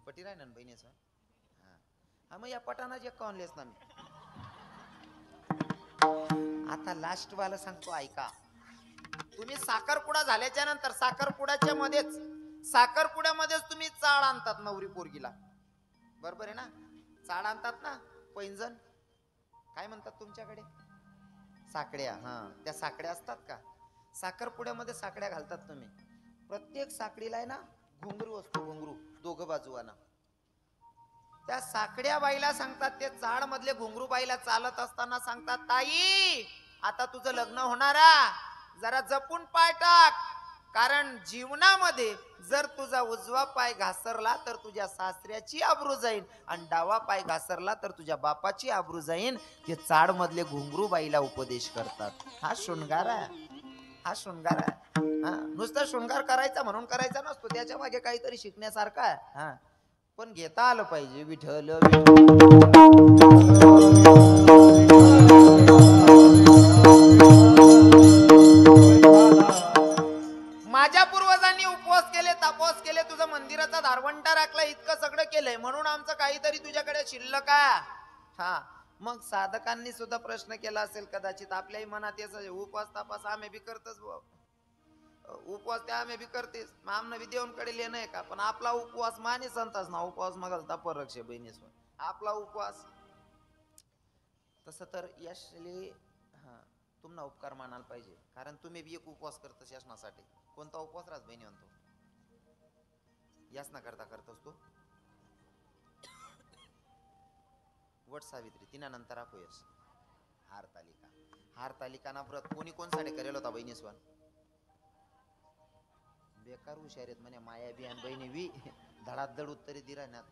S1: पटी राय ना बहिणीचा. हा मग या पटाना जे कॉनलेस ना मी आता लास्ट वाला सांगतो ऐका. तुम्ही साखरपुडा झाल्याच्या नंतर साखरपुड्यामध्येच तुम्ही चाळ आणतात नवरी पोरगीला, बरोबर आहे ना? चाळ आणतात ना, पैंजण काय म्हणतात तुमच्याकडे? साकड्या. हा, त्या साकड्या असतात का? साखरपुड्यामध्ये साकड्या घालतात तुम्ही. प्रत्येक साकडीला आहे ना घुंगरू असतो, घुंगरू दोघं बाजूवाना. त्या साकड्या बाईला सांगतात, ते चाळ मधले घुंगरू बाईला चालत असताना सांगतात, ताई आता तुझं लग्न होणारा, जरा जपून पाय टाक, कारण जीवनामध्ये जर तुझा उजवा पाय घासरला तर तुझ्या सासऱ्याची आबरू जाईल आणि डावा पाय घासरला तर तुझ्या बापाची आबरू जाईल. ते चाड मधले घुंगरू बाईला उपदेश करतात. हा शृंगार आहे, हा शृंगार आहे. हा, नुसता शृंगार करायचा म्हणून करायचा नसतो, त्याच्या मागे काहीतरी शिकण्यासारखं आहे. हा, पण घेता आलं पाहिजे. विठ्ठल माझ्या पूर्वजांनी उपवास केले, तापस केले, तुझं मंदिराचा धारवंटा राखला, इतकं सगळं केलंय म्हणून आमचं काहीतरी तुझ्याकडे शिल्लक आहे. हा, मग साधकांनी सुद्धा प्रश्न केला असेल कदाचित आपल्याही मनात याच, उपवास तापास आम्ही बी करतच, उपवास त्या आम्ही बी करतेस, आमनं बी देवांकडे लेणं आहे का? पण आपला उपवास माने संतास ना, उपवास मग परक्ष बहिणीस आपला उपवास. तसं तर यशले हा तुम्हाला उपकार मानायला पाहिजे, कारण तुम्ही बी एक उपवास करता शासनासाठी. कोणता उपवास राज बहिणी म्हणतो? यासना करता करतोस तू वट सावित्री, तिना नंतर अपयश, हारतालिका. हारतालिकाना व्रत कोणी कोणसाठी करेल होता बहिणीस्वान? बेकार हुशार आहेत म्हणे माया बी आणि बहिणी बी धडाधड उत्तरे दिराण्यात.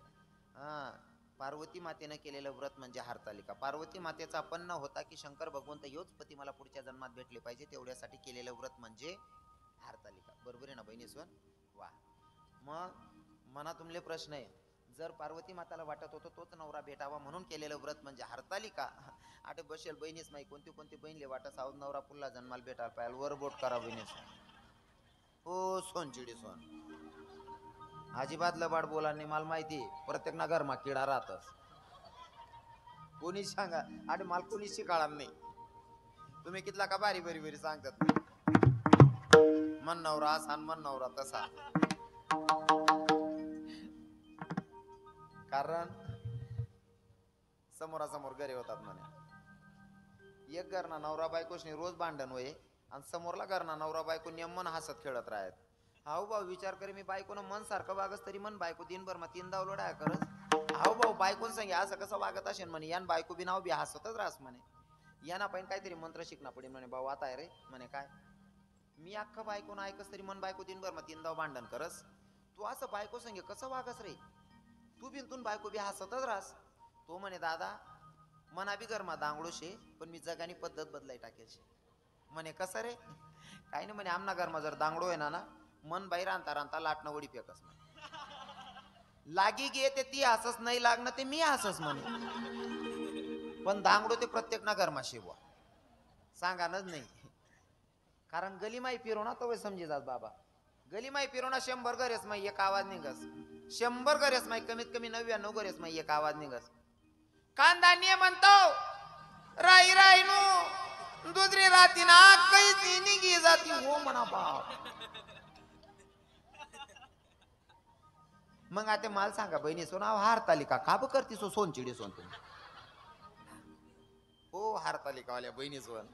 S1: हा, पार्वती मातेनं केलेलं व्रत म्हणजे हारतालिका. पार्वती मातेचा पन्न होता की शंकर भगवंत योच पती मला पुढच्या जन्मात भेटले पाहिजे, तेवढ्यासाठी केलेलं व्रत म्हणजे हारतालिका. बरोबर आहे ना बहिणीस्वान? वा, मग मना तुमले प्रश्न आहे, जर पार्वती माताला वाटत होतं तोच नवरा भेटावा म्हणून केलेलं व्रत म्हणजे हारतालिका, आटे बसेल बहिणीच माही कोणती कोणती बहिणीले वाटत आहोत नवरा पुढला जन्माला भेटायला पाहिजे, वर बोट करा बहिणीस. हो सोनचिडी सोन, अजिबात लबाड बोला नाही. मला माहिती प्रत्येक ना घरमा किडा राहतच, कोणी सांगा आणि मला कोणी शिकाळा नाही. तुम्ही कितला का बारी बरी बरी सांगतात, मन नवरा असा मन नवरा तसा. कारण समोरासमोर घरे होतात म्हणे. एक घरना नवरा बायकोशनी रोज भांडण होय आणि समोरला घरना नवरा बायको नेमन हसत खेळत राहत. हाऊ भाऊ विचार करे, मी बायकोनं मन सारखं वागस तरी मन बायको दिनभर मग 3 दाव लोढा करस. हाऊ भाऊ बायकोन सांगे असं कसं वागत असेल म्हणे, यान बायको बी नाव बी हसतच राहस म्हणे. याना पाहिजे काहीतरी मंत्र शिकणं पडेल म्हणे. भाऊ आता आहे रे म्हणे. काय? मी अख्खं बायकोनं ऐकस तरी मन बायको दिनभर मग 3 दाव भांडण करस. तू असं बायको सांगे कसं वागस रे? तू बिनतून बायको बी हसतच राहस. तो म्हणे दादा मना बी गरमा दांगडो शे, पण मी जगानी पद्धत बदलाई टाकेल शे. म्हणे कसं रे? काही नाही म्हणे, आमना घरमा जर दांगडो आहे ना मन बाहेर आणता रांता लाटणं वडी फेकस म्हणे. लागी गे ते ती हसस, नाही लागणं ते मी हसस म्हणे, पण दांगडो ते प्रत्येक ना घरमा शिवा सांगानच नाही. कारण गलीमाई फिरो ना तो समजे जात बाबा, गलीमाई फिरो ना 100 घरेस माई एक आवाज निघस, 100 घरेस माई कमीत कमी 99 घरेस माई एक आवाज निघस. कांदानीय म्हणतो राई राई नु दुसरी राती ना काही निघी जाती हो म्हणा बाप. मग आता मला सांगा बहिणी सोना, हारतालिका का ब करती सो सोनचिडी सोन तुम्ही? हो हारतालिका वाल्या बहिणी सोन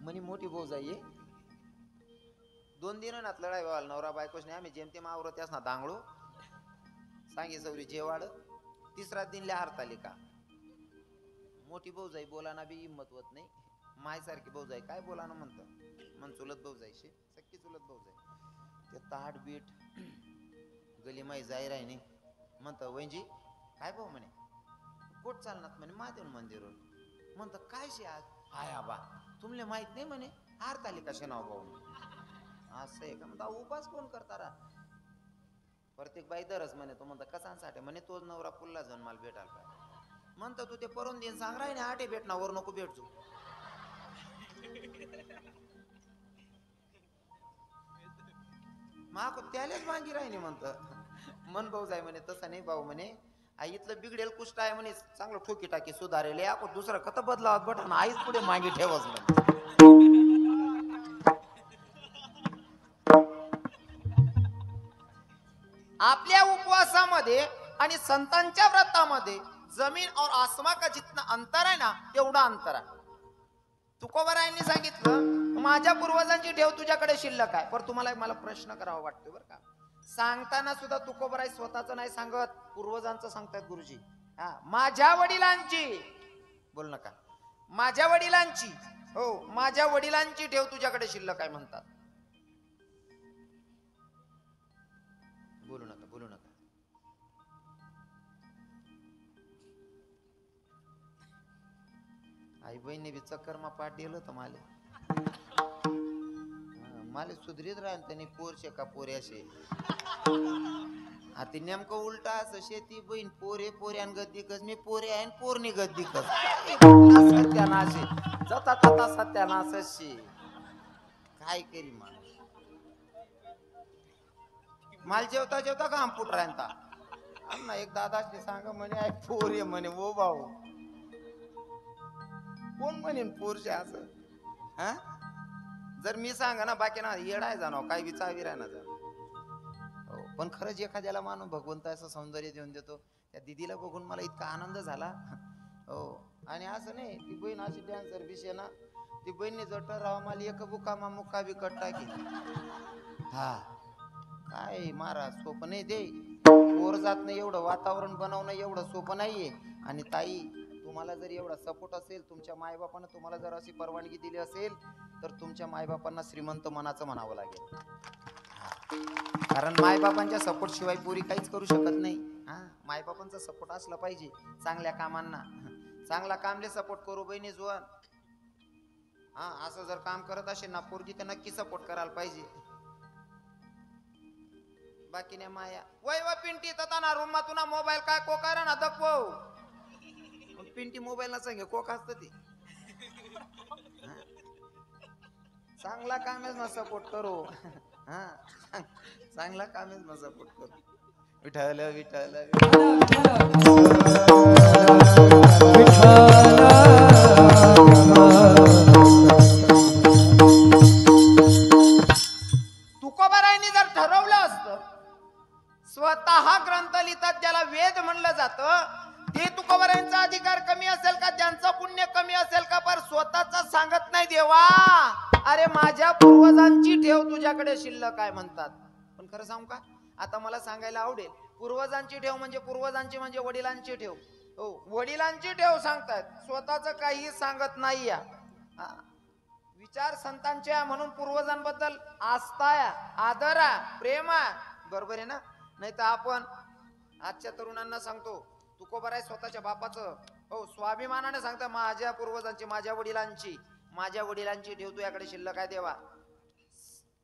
S1: म्हणी मोठी भाऊ जाईये 2 दिन नात लढाई व्हाल नवरा बायकोच नाही, आम्ही जेमतेम आवरत यास ना दांगडो सांगे सौरी जेवाड. 3रा दिनल्या हारतालिका. मोठी भाऊजाई बोलाना बी हिंमत होत नाही. माय सारखी भाऊजाई काय बोलाना म्हणतं, मन चुलत भाऊजाईशी सक्की चुलत भाऊजाई ते ताट बीट गलीमाई जाई राही नाही म्हणतं वैंजी काय भाऊ म्हणे, कोट चालणार म्हणे महादेव मंदिरवर. म्हणतं काय शे आज? हाय आबा तुमले माहित नाही म्हणे हारतालिका शे नाव भाऊ. असं आहे का? म्हणता उपास कोण करता रा? प्रत्येक बाई दरच म्हणे. तो म्हणता कसांसाठी म्हणे, तोच नवरा पुल्ला जन्माला भेटाल का म्हणतो. तू ते करून देईन सांग राही ना, आठे भेटणार वर नको भेटतो. माको त्यालाच मागी राहिनी म्हणतं. मन भाऊ जाय म्हणे, तसं नाही भाऊ म्हणे, आई इथलं बिघडेल कुष्ट आहे म्हणे, चांगलं ठोकी टाकी सुधारेल आपण दुसरं कत बदलावत बट आईच पुढे मागे ठेवच म्हणे. आपल्या उपवासामध्ये आणि संतांच्या व्रतामध्ये जमीन और आसमान का जितना अंतर आहे ना, तेवढा अंतर आहे. तुकोबरायांनी सांगितलं माझ्या पूर्वजांची ठेव तुझ्याकडे शिल्लक आहे. पण तुम्हाला मला प्रश्न करावा वाटतो बरं का. सांगताना सुद्धा तुकोबराय स्वतःचं नाही सांगत, पूर्वजांचं सांगतात गुरुजी. हा, माझ्या वडिलांची बोल नका, माझ्या वडिलांची, हो माझ्या वडिलांची ठेव तुझ्याकडे शिल्लक आहे म्हणतात. बोलू नका, बोलू नका. आई बहिणी बी चक्कर मा पाठ दिलं तर माले सुधरीत राहील त्यांनी पोरशे का पोऱ्याशे. आता नेमकं उलटा असं, शेती बहीण पोरे पोऱ्यान गद्दीकच, मी पोरे आहे पोरणी गद्दीकच. सत्यानाशे जता तता सत्यानाशे. काय करी माणूस. माल जेवता जेवता काम फुट राहता. आमना एक दादाशी सांग म्हणे, आई पोरे म्हणे, ओ भाऊ कोण म्हणेन पोरशे असं. हा जर मी सांगा ना, बाकी ना येडाय जाणं काय विचारवी राहणार जा. हो, पण खरंच एखाद्याला मानून भगवंत असं सौंदर्य देऊन देतो. त्या दिदीला बघून मला इतका आनंद झाला. हो, आणि असं नाही ती बहीण अशी डॅन्सर विषय ना, ती बहिणी जर राहा मला एक बुकामा मुक्का बी कट टाकी. हा काय महाराज सोपं नाही ते. पोर जात नाही एवढं वातावरण बनवणं एवढं सोपं नाहीये. आणि ताई तुम्हाला जर एवढा सपोर्ट असेल, तुमच्या मायबापानं तुम्हाला जर अशी परवानगी दिली असेल, तर तुमच्या मायबापांना श्रीमंत मनाचं म्हणावं लागेल. कारण मायबापांच्या सपोर्ट शिवाय पोरी काहीच करू शकत नाही. हा, मायबापांचा सपोर्ट असला पाहिजे चांगल्या कामांना. चांगला कामले सपोर्ट करू बहिणी जुवान. हा, असं जर काम करत असेल ना पोरगी, तर नक्की सपोर्ट करायला पाहिजे. बाकी नाही माया वय व पिंटी तता ना रूम तुना मोबाईल काय कोकारा ना दखवो. पिंटी मोबाईल ना सांगे कोक असतं ते. चांगला कामेच ना सपोर्ट करू. हा, चांगला कामेच ना सपोर्ट करू. विठ्ठल विठ्ठल तुकोबारायांनी जर ठरवलं असतं, स्वतः ग्रंथ लिहितात ज्याला वेद म्हणलं जातं, ते तुकोबारायांचा अधिकार कमी असेल का, त्यांचं पुण्य कमी असेल का. पर स्वतःच सांगत नाही देवा, अरे माझ्या पूर्वजांची ठेव तुझ्याकडे शिल्लक आहे म्हणतात. पण खरं सांगू का, आता मला सांगायला आवडेल, पूर्वजांची ठेव म्हणजे पूर्वजांची म्हणजे वडिलांची ठेव. हो, वडिलांची ठेव सांगतात, स्वतःच काही सांगत नाही. या विचार संतांचे म्हणून पूर्वजांबद्दल आस्था, आदर, प्रेम, बरोबर आहे ना. नाही तर आपण आजच्या तरुणांना सांगतो तुकोबाराय स्वतःच्या बापाचं, हो स्वाभिमानाने सांगता माझ्या पूर्वजांची, माझ्या वडिलांची ठेव तुझ्याकडे शिल्लक आहे देवा.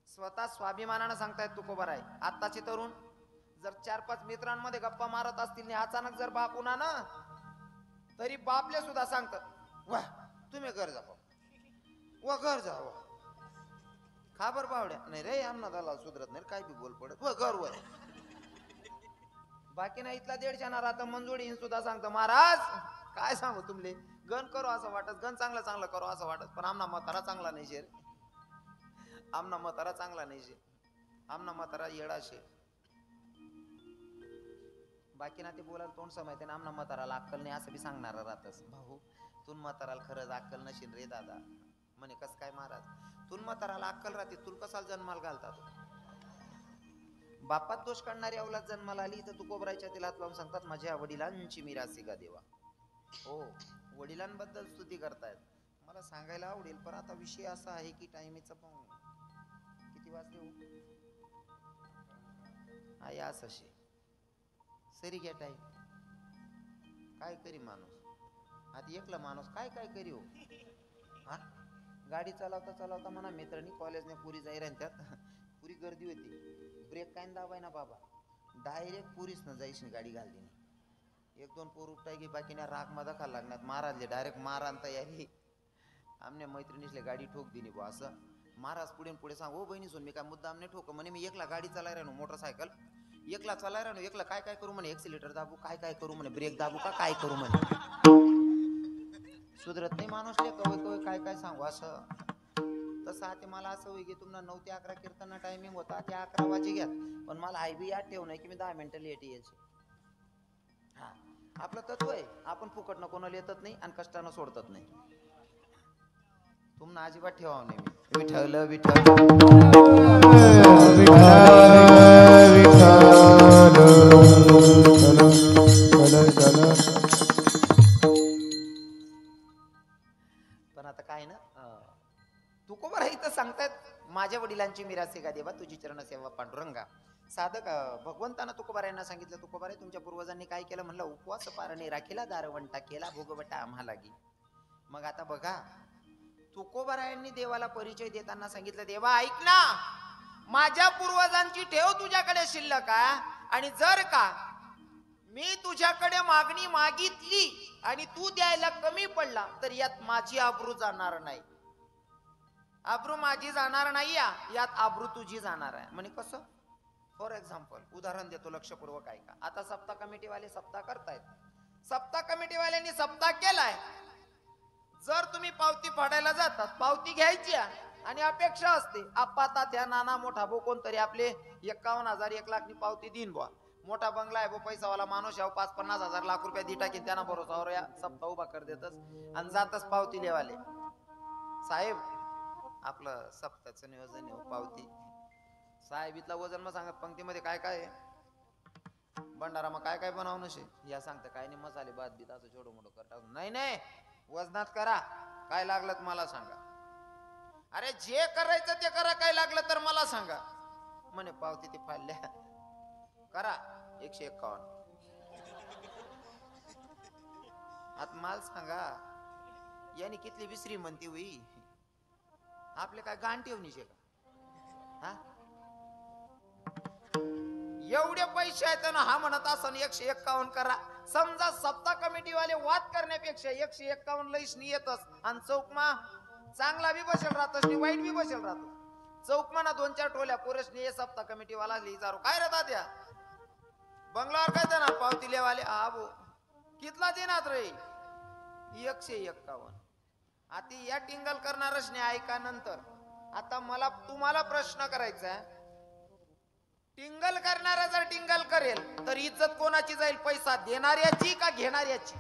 S1: स्वतः स्वाभिमानाने सांगतायत तुकोबाराय. आत्ताचे तरुण जर 4-5 मित्रांमध्ये गप्पा मारत असतील, अचानक जर बाप उन्हा ना, तरी बापले सुद्धा सांगतात वा तुम्ही घर जा, व घर जा, खाबर बावड्या नाही रे, आमना झाला सुधरत नाही काय बी बोल पडत व घर वर. बाकी नाही इथला 150 ना राहतं मंजुळी सुद्धा सांगतो महाराज काय सांगू तुमले, गण करो असं वाटत, गण चांगलं चांगलं करो असं वाटत, पण आमना म्हातारा चांगला नाही शे, आमना म्हातारा चांगला नाही शे, आमना म्हातारा येडा शे. बाकी ना ते बोलायला तोंड समायते ना, आमना म्हाताराला अक्कल नाही असं बी सांगणारा राहतस. भाऊ तू म्हाताराला खरंच अक्कल नशील रे दादा. म्हणे कस काय महाराज, तू म्हाताराला अक्कल राहते, तुला कसाला जन्माला घालतात. बापात दोष काढणारी अवलाद जन्माला आली तर तुकोबरायच्या तिलात लावून सांगतात माझ्या वडिलांची मिरासी का देवा. हो, वडिलांबद्दल स्तुती करतायत. मला सांगायला आवडेल, पण आता विषय असा आहे की टाइमीचा पण किती वाजले हो, आई असं शे सरी घ्या टाईम. काय करी माणूस, आता एकला माणूस काय काय करी हो. हा, गाडी चालवता चालवता म्हणा मित्रांनी कॉलेजने पुरी जाई राहत्यात, पुरी गर्दी होती, ब्रेक काय दाबाय ना बाबा, डायरेक्ट पुरीस न जायची गाडी घालली. एक दोन पोर उपटाय गे बाकीने राग मध्ये खाल लागणार महाराजले डायरेक्ट मारान तयारी. आमने मैत्रिणीसले गाडी ठोक दिली बा असं. महाराज पुढे पुढे सांग ओ बहिणी सोन मी काय मुद्दा आमने ठोक म्हणे मी एकला गाडी चालाय राहणो मोटरसायकल एकला चालाय राहणो एकला काय काय करू म्हणे एक्सिलेटर दाबू काय काय करू म्हणे ब्रेक दाबू का काय करू म्हणे. सुधरत नाही माणूसले कवय कवय काय काय सांगू असं. तसं आता मला असं होई की तुम्हाला 9 ते 11 कीर्तन टायमिंग होता ते 11 वाजे घ्या पण मला आय बी याद ठेव नाही की मी 10 मिनिटं लेट यायचे. हा आपलं तत्व आहे आपण फुकट न कोणाला येतच नाही आणि कष्टानं सोडतच नाही. तुम्हाला अजिबात ठेवावं नाही मी विठ्ठल विठ्ठल पण आता काय ना तुकोबा इथं सांगतायत माझ्या वडिलांची मिरासे का देवा तुझी चरण सेवा पांडुरंगा. साधक भगवंतानं तुकोबारायांना सांगितलं तुकोबाराय तुमच्या पूर्वजांनी काय केलं म्हणलं उपवास पारणे राखीला दारवंटा केला भोगवटा आम्हा लागी. मग आता बघा तुकोबारायांनी देवाला परिचय देताना सांगितलं देवा ऐक ना माझ्या पूर्वजांची ठेव तुझ्याकडे शिल्लक आणि जर का मी तुझ्याकडे मागणी मागितली आणि तू द्यायला कमी पडला तर यात माझी आबरू जाणार नाही. आबरू माझी जाणार नाही यात आबरू तुझी जाणार आहे. म्हणे कसं फॉर एक्झाम्पल उदाहरण देतो लक्षपूर्वक ऐका. आता सप्ताह कमिटीवाले सप्ताह करतायत. सप्ताह कमिटीवाल्यांनी सप्ताह केलाय. जर तुम्ही पावती फाडायला जातात पावती घ्यायची आणि अपेक्षा असते आप्पा तात्या नाना मोठा भाऊ कोणतरी आपले 51,000 1 लाखनी पावती देईन बुवा. मोठा बंगला आहे भाऊ पैसावाला माणूस आहे 5-50 हजार लाख रुपये दी टाकीन त्यांना भरोसावर या सप्ताह उभा कर देतच आणि जातच पावती लेवाले. साहेब आपलं सप्ताहाचं नियोजन आहे पावती. साहेब इथला वजन मग सांगत पंक्तीमध्ये काय काय आहे भंडारा मग काय काय बनवणं शे या सांगतं काय नाही मसाले भात बीत असं छोटं मोठं कर टाकून नाही नाही वजनात करा काय लागलं तर मला सांगा. अरे जे करायचं ते करा काय लागलं तर मला सांगा. म्हणे पावती ते फाडल्या करा 151. आता मला सांगा याने कितली विसरी म्हणती होई आपले काय गाण ठेवणीचे का हा एवढे पैसे आहेत ना हा म्हणत असं 151 करा. समजा सप्ताह कमिटी वाले वाद करण्यापेक्षा 151 लईसनी येतच आणि चौकमा चांगला बी बसेल राहतस आणि वाईट बी बसेल राहतो. चौकमाना 2-4 टोल्या पोरसनी हे सप्ताह कमिटी वाला विचारू काय राहतात त्या बंगलावर काय देणार पावती लेवाले आबो कितला देणार रे 151. आता या टिंगल करणारच नाही ऐका नंतर. आता मला तुम्हाला प्रश्न करायचा टिंगल करणारा जर टिंगल करेल तर इज्जत कोणाची जाईल पैसा देणाऱ्याची का घेणाऱ्याची.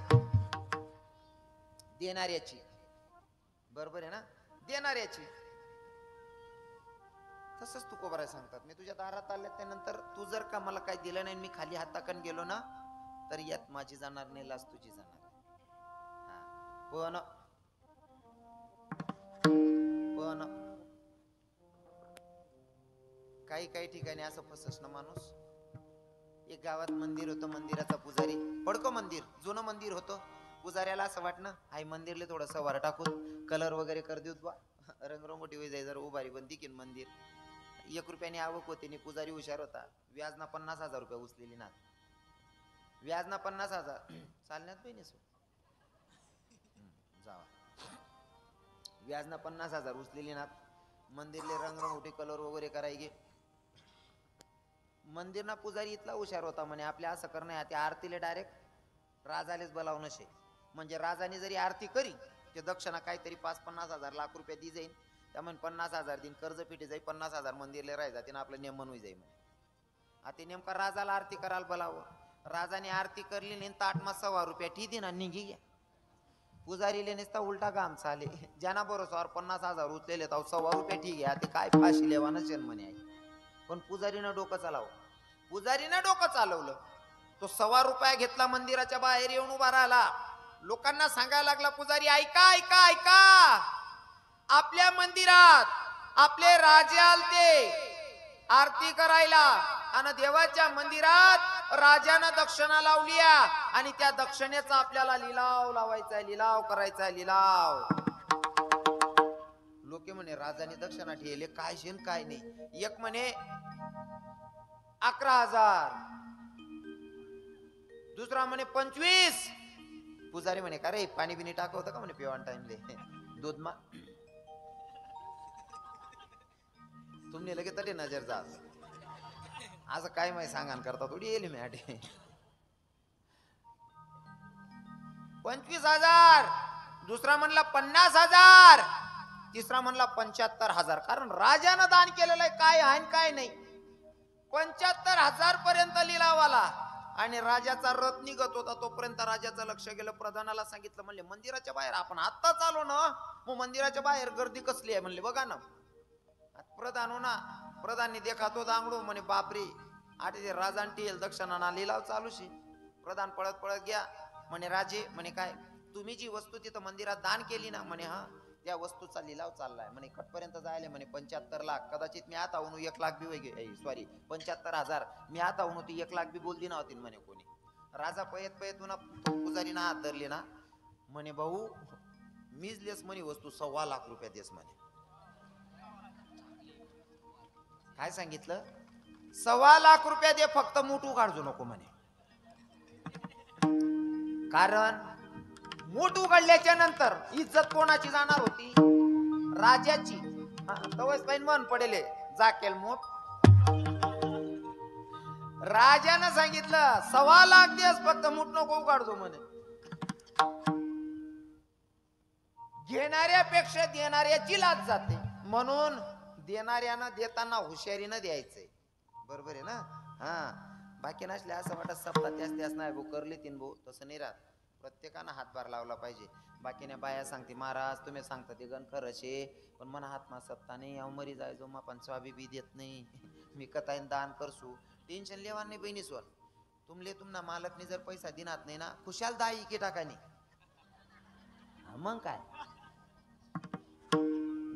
S1: देणाऱ्याची बरोबर आहे ना देणाऱ्याची. तसंच तुकोबाराय सांगतात मी तुझ्या दारात आल्या त्यानंतर तू जर का मला काय दिलं नाही मी खाली हाताकन गेलो ना तर यात माझी जाणार नाही लाच तुझी जाणार. पण काही काही ठिकाणी असं फसस ना माणूस. एक गावात मंदिर होतं मंदिराचा पुजारी पडको मंदिर जुनं मंदिर होतं. पुजाऱ्याला असं वाटणं हाय मंदिरले थोडं सवार टाकून कलर वगैरे कर देऊत बा रंगरंगोटी होई जाय जरा उभारी पण दिकीन मंदिर. 1 रुपयाने आवक होते नि पुजारी हुशार होता. व्याजना 50,000 रुपये उचलेली ना व्याजना 50,000 चालण्यात बहिणी जावा व्याजना 50,000 उचलेली ना मंदिरले रंगरंगोटी कलर वगैरे करायचे. मंदिरना पुजारी इतला हुशार होता म्हणे आपल्या असं करणं त्या आरतीला डायरेक्ट राजालेच बोलावणं शे. म्हणजे राजाने जरी आरती करी ते दक्षिणा काहीतरी 5-50 हजार लाख रुपये दी जाईल त्यामुळे 50,000 दिन कर्ज फिटी जाईल 50,000 मंदिरले राह जाते आपलं नेम म्हणून जाईल. आता नेमका राजाला आरती करायला बोलावं. राजाने आरती करली नाही ताटमा 100 रुपया ठी दिन निघी घ्या. पुजारीले नेसता उलटा काम चाले ज्यांना बरोबर 50,000 उचलेले तर 100 रुपये ठीक आहे ते काय फाशी लेवा नसेल म्हणे आहे. पण पुजारीनं डोकं चालवलं. पुजारीनं डोकं चालवलं तो 100 रुपया घेतला मंदिराच्या बाहेर येऊन उभा राहिला. लोकांना सांगायला लागला पुजारी ऐका ऐका ऐका आपल्या मंदिरात आपले राजे आलते आरती करायला आणि देवाच्या मंदिरात राजानं दक्षिणा लावली आणि त्या दक्षिणेचा आपल्याला लिलाव लावायचा लिलाव करायचा लिलाव. लोके म्हणे राजाने दक्षिणा ठेवले काय शेन काय नाही. एक म्हणे 11,000 दुसरा म्हणे 25. पुजारी म्हणे का रे पाणी बिनी टाकवतं का म्हणे पिवान टाइमले दूध मा तुमने लगे तरी नजर जा असं काय माहिती सांगान करता थोडी येईल मी आठे 25,000. दुसरा म्हणला 50,000. तिसरा म्हणला 75,000. कारण राजानं दान केलेलं आहे काय आहे काय नाही. 75,000 पर्यंत लिलावाला. आणि राजाचा रथ निघत होता तोपर्यंत राजाचं लक्ष गेलं. प्रधानाला सांगितलं म्हणले मंदिराच्या बाहेर आपण आत्ताच आलो ना मग मंदिराच्या बाहेर गर्दी कसली आहे म्हणले बघा ना. प्रधान हो ना प्रधाननी देखा तो दांगडो म्हणे बापरे आटे ते राजांटी येईल दक्षिणाना लिलाव चालूशी. प्रधान पळत पळत घ्या म्हणे राजे म्हणे काय तुम्ही जी वस्तू तिथं मंदिरात दान केली ना म्हणे हा त्या वस्तूचा लिलाव चाललाय म्हणे कटपर्यंत जायला म्हणे 75 लाख. कदाचित मी आता होऊन 1 लाख बी सॉरी 75,000 मी आता होऊन ती 1 लाख बी बोलली नव्हती म्हणे कोणी. राजा पयत पयत पुजारीना हात धरले ना म्हणे भाऊ मीच लेस म्हणे वस्तू 1.25 लाख रुपये देस म्हणे. काय सांगितलं 1.25 लाख रुपये दे फक्त मोठू काढजो नको म्हणे. कारण मूठ उघडल्याच्या नंतर इज्जत कोणाची जाणार होती राजाची. तवच पाहिजे मन पडेले जाकेल मूठ. राजानं सांगितलं 1.25 लाख दिवस फक्त मूठ नको उघडतो म्हणे. घेणाऱ्यापेक्षा देणाऱ्याची लाज जाते म्हणून देणाऱ्यानं देताना हुशारीनं द्यायचंय. बरोबर आहे ना. हा बाकी नसले असं वाटत सप्ताह त्याच नाही भाऊ करले तीन भाऊ तसं नाही राहत. प्रत्येकानं हातभार लावला पाहिजे. बाकीने बाया सांगते महाराज तुम्ही सांगता ते गण खरंच पण मना हातमा सत्ता नाही अव मरी जायचो मा पण स्वाबी बी देत नाही मी कताईन दान करसू. टेन्शन लेवा नाही बहिणी स्वर तुमले तुमना मालकने जर पैसा दिनात नाही ना खुशाल दाई की टाकानी मग काय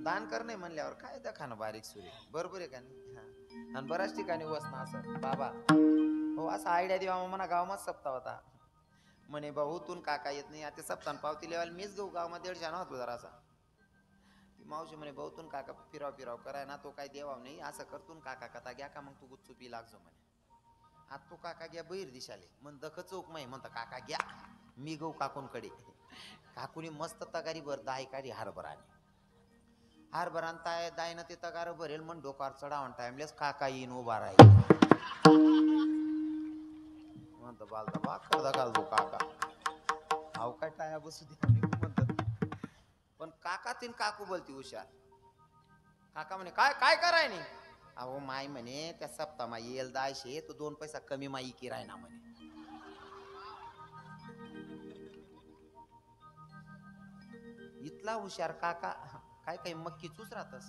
S1: दान कर नाही म्हणल्यावर काय दखा ना बारीक सुरे. बरोबर आहे का नाही. आणि बऱ्याच ठिकाणी वसना असं बाबा हो असा आयडिया देवा म्हणा गावात सप्ताह होता म्हणे भाऊ तून काका येत नाही आता सप्तान पावती लेवाल मीच घेऊ गावामध्ये 150 होतो जरासा. ती मावशी म्हणे भाऊ तून काका फिराव कराय ना तो काय देवाव नाही असं करतून काका कथा घ्या का मग तू गुच्चुपी लागजो म्हणे. आता तो काका घ्या बैर दिशाले मन दख चौक माही म्हणता काका घ्या मी गहू काकूनकडे. काकूनी मस्त तगारी भर दाय काढी हरभरा ताय दाय ना ते तगार भरेल मन डोकार चढावून टाइमलेस काका येईन उभा राहील म्हणतो बालदा बाकर घाल दो काका हाव काय टाया बसू दे म्हणत. पण काका तीन काकू बोलती हुशार. काका म्हणे काय काय कराय नाही अहो माय म्हणे त्या सप्ता माई येल दायशे तो 2 पैसा कमी माई की राय ना म्हणे. इतला हुशार काका काय काही मक्की चूच राहतस.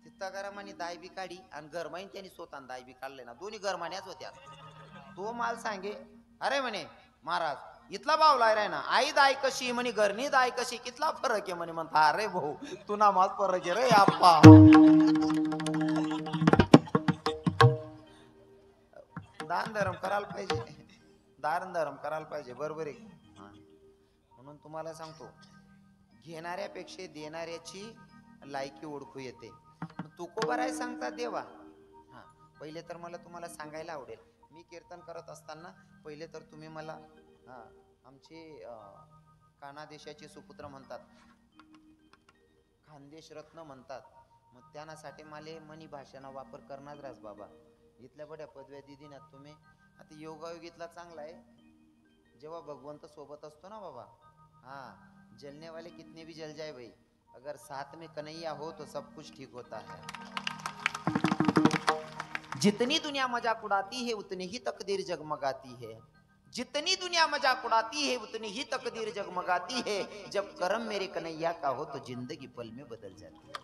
S1: तिथं गरमानी दाय बी काढी आणि गरमाईन त्यांनी स्वतः दाय बी काढले ना दोन्ही गरमान्याच होत्या. तो माल सांगे अरे म्हणे महाराज इथला भाव लाय राय ना आई दाय कशी म्हणे घरनी दाय कशी कितला फरक आहे म्हणे. म्हणता अरे भाऊ तू ना माल फरक आहे रे आप्पा. दान धर्म करायला पाहिजे. दान धर्म करायला पाहिजे. बरोबर आहे. म्हणून तुम्हाला सांगतो घेणाऱ्यापेक्षा देणाऱ्याची लायकी ओळखू येते. तू को बराय सांगता देवा. हा पहिले तर मला तुम्हाला सांगायला आवडेल मी कीर्तन करत असताना पहिले तर तुम्ही मला आमचे कानादेशाचे सुपुत्र म्हणतात खानदेश रत्न म्हणतात. मग त्यासाठी मला मनी भाषेचा वापर करणार रास बाबा. इथल्या बड्या पदव्या दिदी ना तुम्ही आता योगायोग इथला चांगला आहे जेव्हा भगवंत सोबत असतो ना बाबा. हाँ जलने वाले कितने भी जल जाए भाई अगर साथ में कन्हैया हो तो सब कुछ ठीक होता है. जितनी दुनिया मजाक उड़ाती है उतनी ही तकदीर जगमगाती है. जितनी दुनिया मजाक उड़ाती है उतनी ही तकदीर जगमगाती है. जब कर्म मेरे कन्हैया का हो तो जिंदगी पल में बदल जाती है.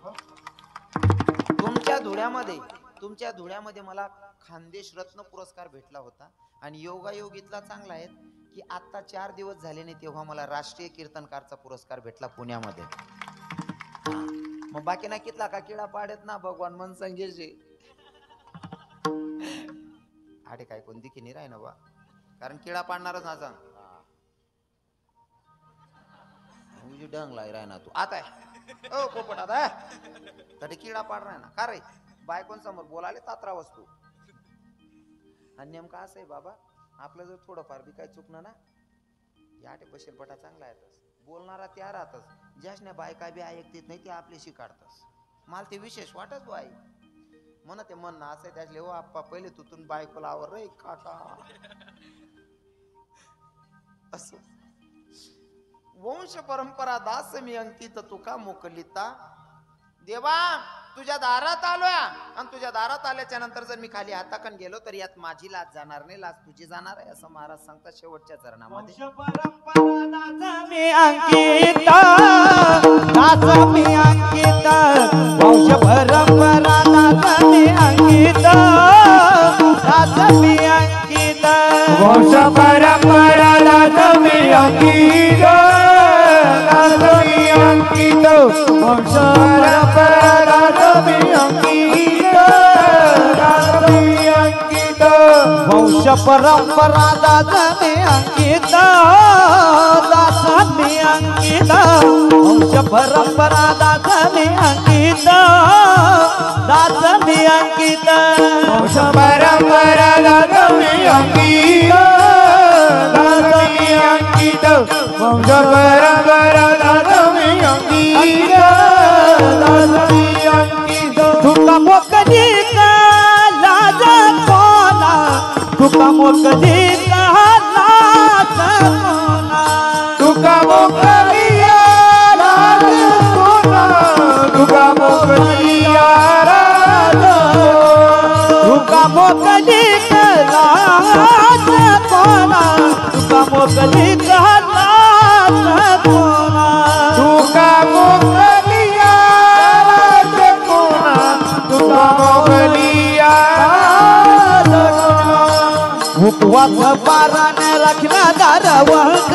S1: तुमच्या धुळ्यामध्ये मला खानदेश रत्न पुरस्कार भेटला होता आणि योगायोग इतला चांगला आहे की आता 4 दिवस झाले नाही तेव्हा मला राष्ट्रीय कीर्तनकारचा पुरस्कार भेटला पुण्यामध्ये. मग बाकी ना कितला का किडा पाडत ना भगवान मन संगेशे आडे काय कोण दिखी नाही राय ना बा कारण किडा पाडणारच ना सांग डंग लाय राय ना तू आता ओ पोपट आता तरी किडा पाड राय ना का रे बायकोन समोर बोलाले तात्रा वस्तू. आणि नेमका असं आहे बाबा आपलं जर थोडंफार बी काय चुकणं ना या बसेल पटा चांगला येतस बोलणारा त्या राहतस ज्याशने बायका बी ऐकतेत नाही ते आपल्याशी काढतस मला ते विशेष वाटत बाई म्हणा ते म्हणणं असं त्यातले हो आप्पा पहिले तुतून बायकोला आवर रे काका असं वंश परंपरा दास मी अंकित तुका मोकलिता देवा तुझ्या दारात आलोय आणि तुझ्या दारात आल्याच्या नंतर जर मी खाली हाताकन गेलो तर यात माझी लाज जाणार नाही लाज तुझी जाणार आहे असं महाराज सांगतात शेवटच्या चरणामध्ये
S2: मी अंकित दास मी अंकित वंश परंपरा दास मी अंकित दास मी अंकित वंश परंपरा दास मी अंकित दास मी अंकित वंश परंपरा दास मी अंकित दास मी अंकित वंश परंपरा दास मी अंकित दास मी अंकित वंश परंपरा दास मी अंकित दास मी अंकित वंश परंपरा दास मी अंकित दास मी अंकित वंश परंपरा दास मी अंकित दास मी अंकित तुका मोकली का लाज कोना तुका मोकली का लाज कोना तुका मोकली लाज कोना तुका मोकली लाज तुका मोकली लाज कोना तुका मोकली लाज कोना तुका मोकली लाज कोना तुका मोकली लाज कोना उपवास पाराने रखना दारवंत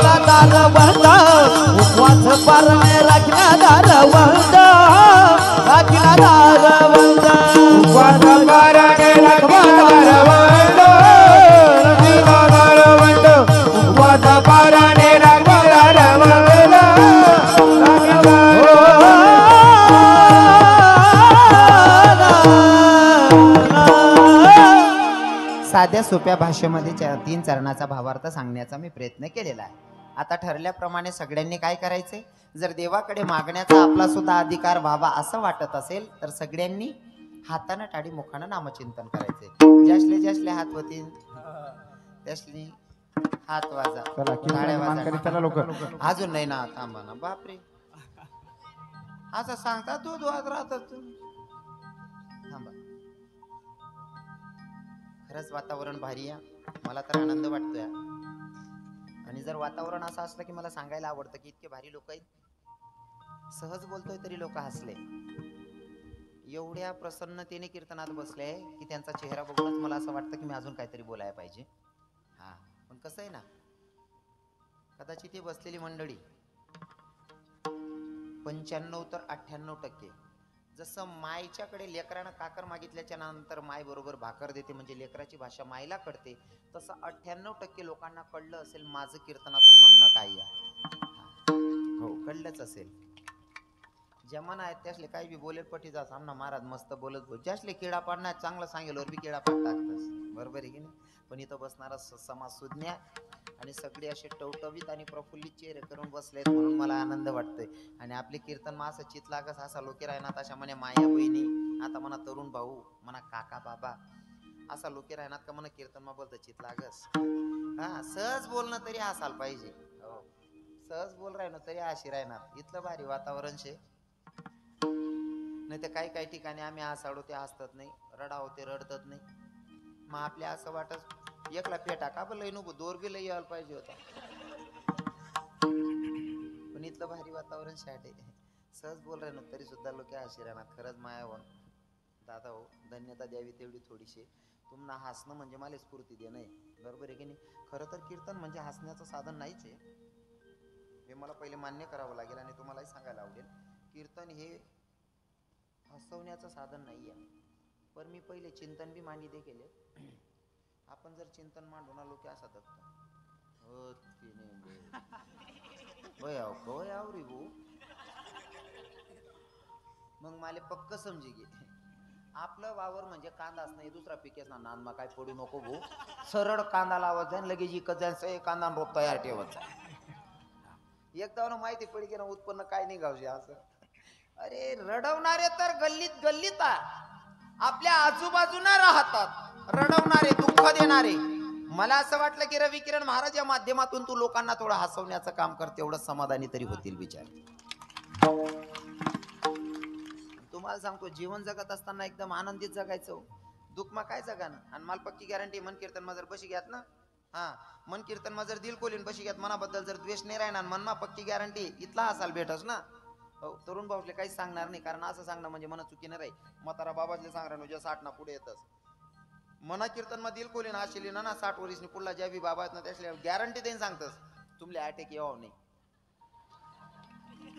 S2: रखना दारवंत उपवास पाराने रखना दारवंत रखना दारवंत उपवास पाराने रखना दारवंत रखना दारवंत उपवास पाराने रखना दारवंत
S1: साध्या सोप्या भाषेमध्ये 3 चरणाचा भावार्थ सांगण्याचा मी प्रयत्न केलेला आहे आता ठरल्याप्रमाणे सगळ्यांनी काय करायचंय जर देवाकडे मागण्याचा आपला सुद्धा अधिकार व्हावा असं वाटत असेल तर सगळ्यांनी हातानं टाळी मुखानं नामचिंतन करायचंय ज्यासले ज्यासले हात होतील त्यासले हात वाजा टाळ्या वाजा अजून नाही ना थांबा ना बापरे असं सांगता दूध वाज राहतात थांबा खरंच वातावरण भारी आहे मला तर आनंद वाटतोय आणि जर वातावरण असं असलं की मला सांगायला आवडतं की इतके भारी लोक आहेत सहज बोलतोय तरी लोक हसले एवढ्या प्रसन्नतेने कीर्तनात बसले की त्यांचा चेहरा बघूनच मला असं वाटतं की मी अजून काहीतरी बोलायला पाहिजे हा पण कसं आहे ना कदाचित ही बसलेली मंडळी 95 तर 98% जसं मायच्याकडे लेकरानं काकर मागितल्याच्या नंतर माय बरोबर भाकर देते म्हणजे लेकराची भाषा मायला कळते तसं 98% लोकांना कळलं असेल माझं कीर्तनातून म्हणणं काय आहे हो कळलंच असेल जमाना आहेत त्यासले काही बी बोलेल पटी जा सामना महाराज मस्त बोलत बोल ज्यासले किडा पाडणार चांगलं सांगेल वर बी किडा पाड टाकतस बरोबर आहे की नाही पण इथं बसणारा समाज सुज्ञ आणि सगळे असे टवटवीत आणि प्रफुल्लित चेहरे करून बसलेत म्हणून मला आनंद वाटतोय आणि आपले कीर्तन मा असं चित लागस असा लोके राहणार अशा म्हणे माया बहिणी आता म्हणा तरुण भाऊ म्हणा काका बाबा असा लोके राहणार का म्हणा कीर्तन मा बोलतं चित लागस हा सहज बोलणं तरी असाल पाहिजे हो सहज बोल राहणं तरी अशी राहणार इथलं भारी वातावरण शे नाही तर काही काही ठिकाणी आम्ही हसाडू ते हसतात नाही रडावं ते रडतात नाही मग आपल्या असं वाटत एकला पेटा का लय नको दोर बी लय यायला पाहिजे होता पण इथलं भारी वातावरण शाट आहे सहज बोल रहे ना तरी सुद्धा लोक हशी राहणार खरंच मायावर दादा हो धन्यता द्यावी तेवढी थोडीशी तुम्हाला हसणं म्हणजे मला स्फूर्ती देणं आहे बरोबर आहे की नाही खरं तर कीर्तन म्हणजे हसण्याचं साधन नाहीच आहे हे मला पहिले मान्य करावं लागेल आणि तुम्हालाही सांगायला आवडेल कीर्तन हे हसवण्याचं साधन नाही आहे पण मी पहिले चिंतन बी मांडी केले आपण जर चिंतन मांडून आलो की असा दगतो हो तिने रे भाऊ मग मला पक्क समजी गे आपलं वावर म्हणजे कांदाच नाही, दुसरा पिकेच ना. नानमा काय पडू नको भाऊ, सरळ कांदा लावत जाईन, लगेच इकत जाईन, सगळे कांदा रोप तयार ठेवत जाईन. एकदा ना माहिती पडी की ना उत्पन्न काय निघावशे असं. अरे रडवणारे तर गल्लीत गल्लीत आपल्या आजूबाजूला राहतात, रडवणारे, दुःख देणारे. मला असं वाटलं की रवी किरण महाराज या माध्यमातून तू लोकांना थोडं हसवण्याचं काम कर, तेवढं समाधानी तरी होतील विचार. तुम्हाला सांगतो, जीवन जगत असताना एकदम आनंदीत जगायचं. दुःख काय जगाना. आणि मला पक्की गॅरंटी, मन कीर्तन मा जर बशी घ्यात ना, हा मन कीर्तन मा जर दिल खोलीन बशी घ्यात, मनाबद्दल जर द्वेष नाही राहणार मनमा, पक्की गॅरंटी इथला हसाल भेटस ना. हो, तरुण भाऊले काहीच सांगणार नाही, कारण असं सांगणं म्हणजे मन चुकी नाही राही. म्हातारा बाबाजले सांगणार म्हणजे 60 ना पुढे येतच. मना कीर्तन मा दिल खोलीन आशिली ना 60 वर्षनी पुढला ज्या बी बाबा ना त्यासले गॅरंटी देईन सांगतस तुमले अटॅक यावं नाही.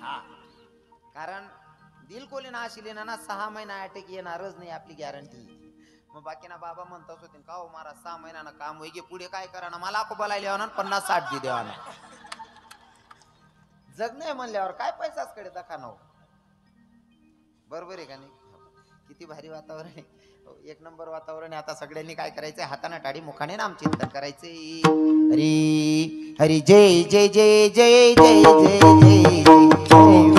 S1: हा, कारण दिल कोली ना आशिले ना 6 महिना अटॅक येणारच नाही, आपली गॅरंटी. मग बाकी ना बाबा म्हणतच होते का हो महाराज 6 महिन्यानं काम होई, पुढे काय करा ना, मला बोलायला ना 50-60 दे देवा ना. जग नाही म्हणल्यावर काय पैसाच कडे दाखा ना. बरोबर आहे का नाही? किती भारी वातावरण आहे, एक नंबर वातावरण आहे. आता सगळ्यांनी काय करायचंय, हाताने टाळी मुखाने नामचिंतन करायचे. हरी हरी जय जय जय जय जय जय जय जय.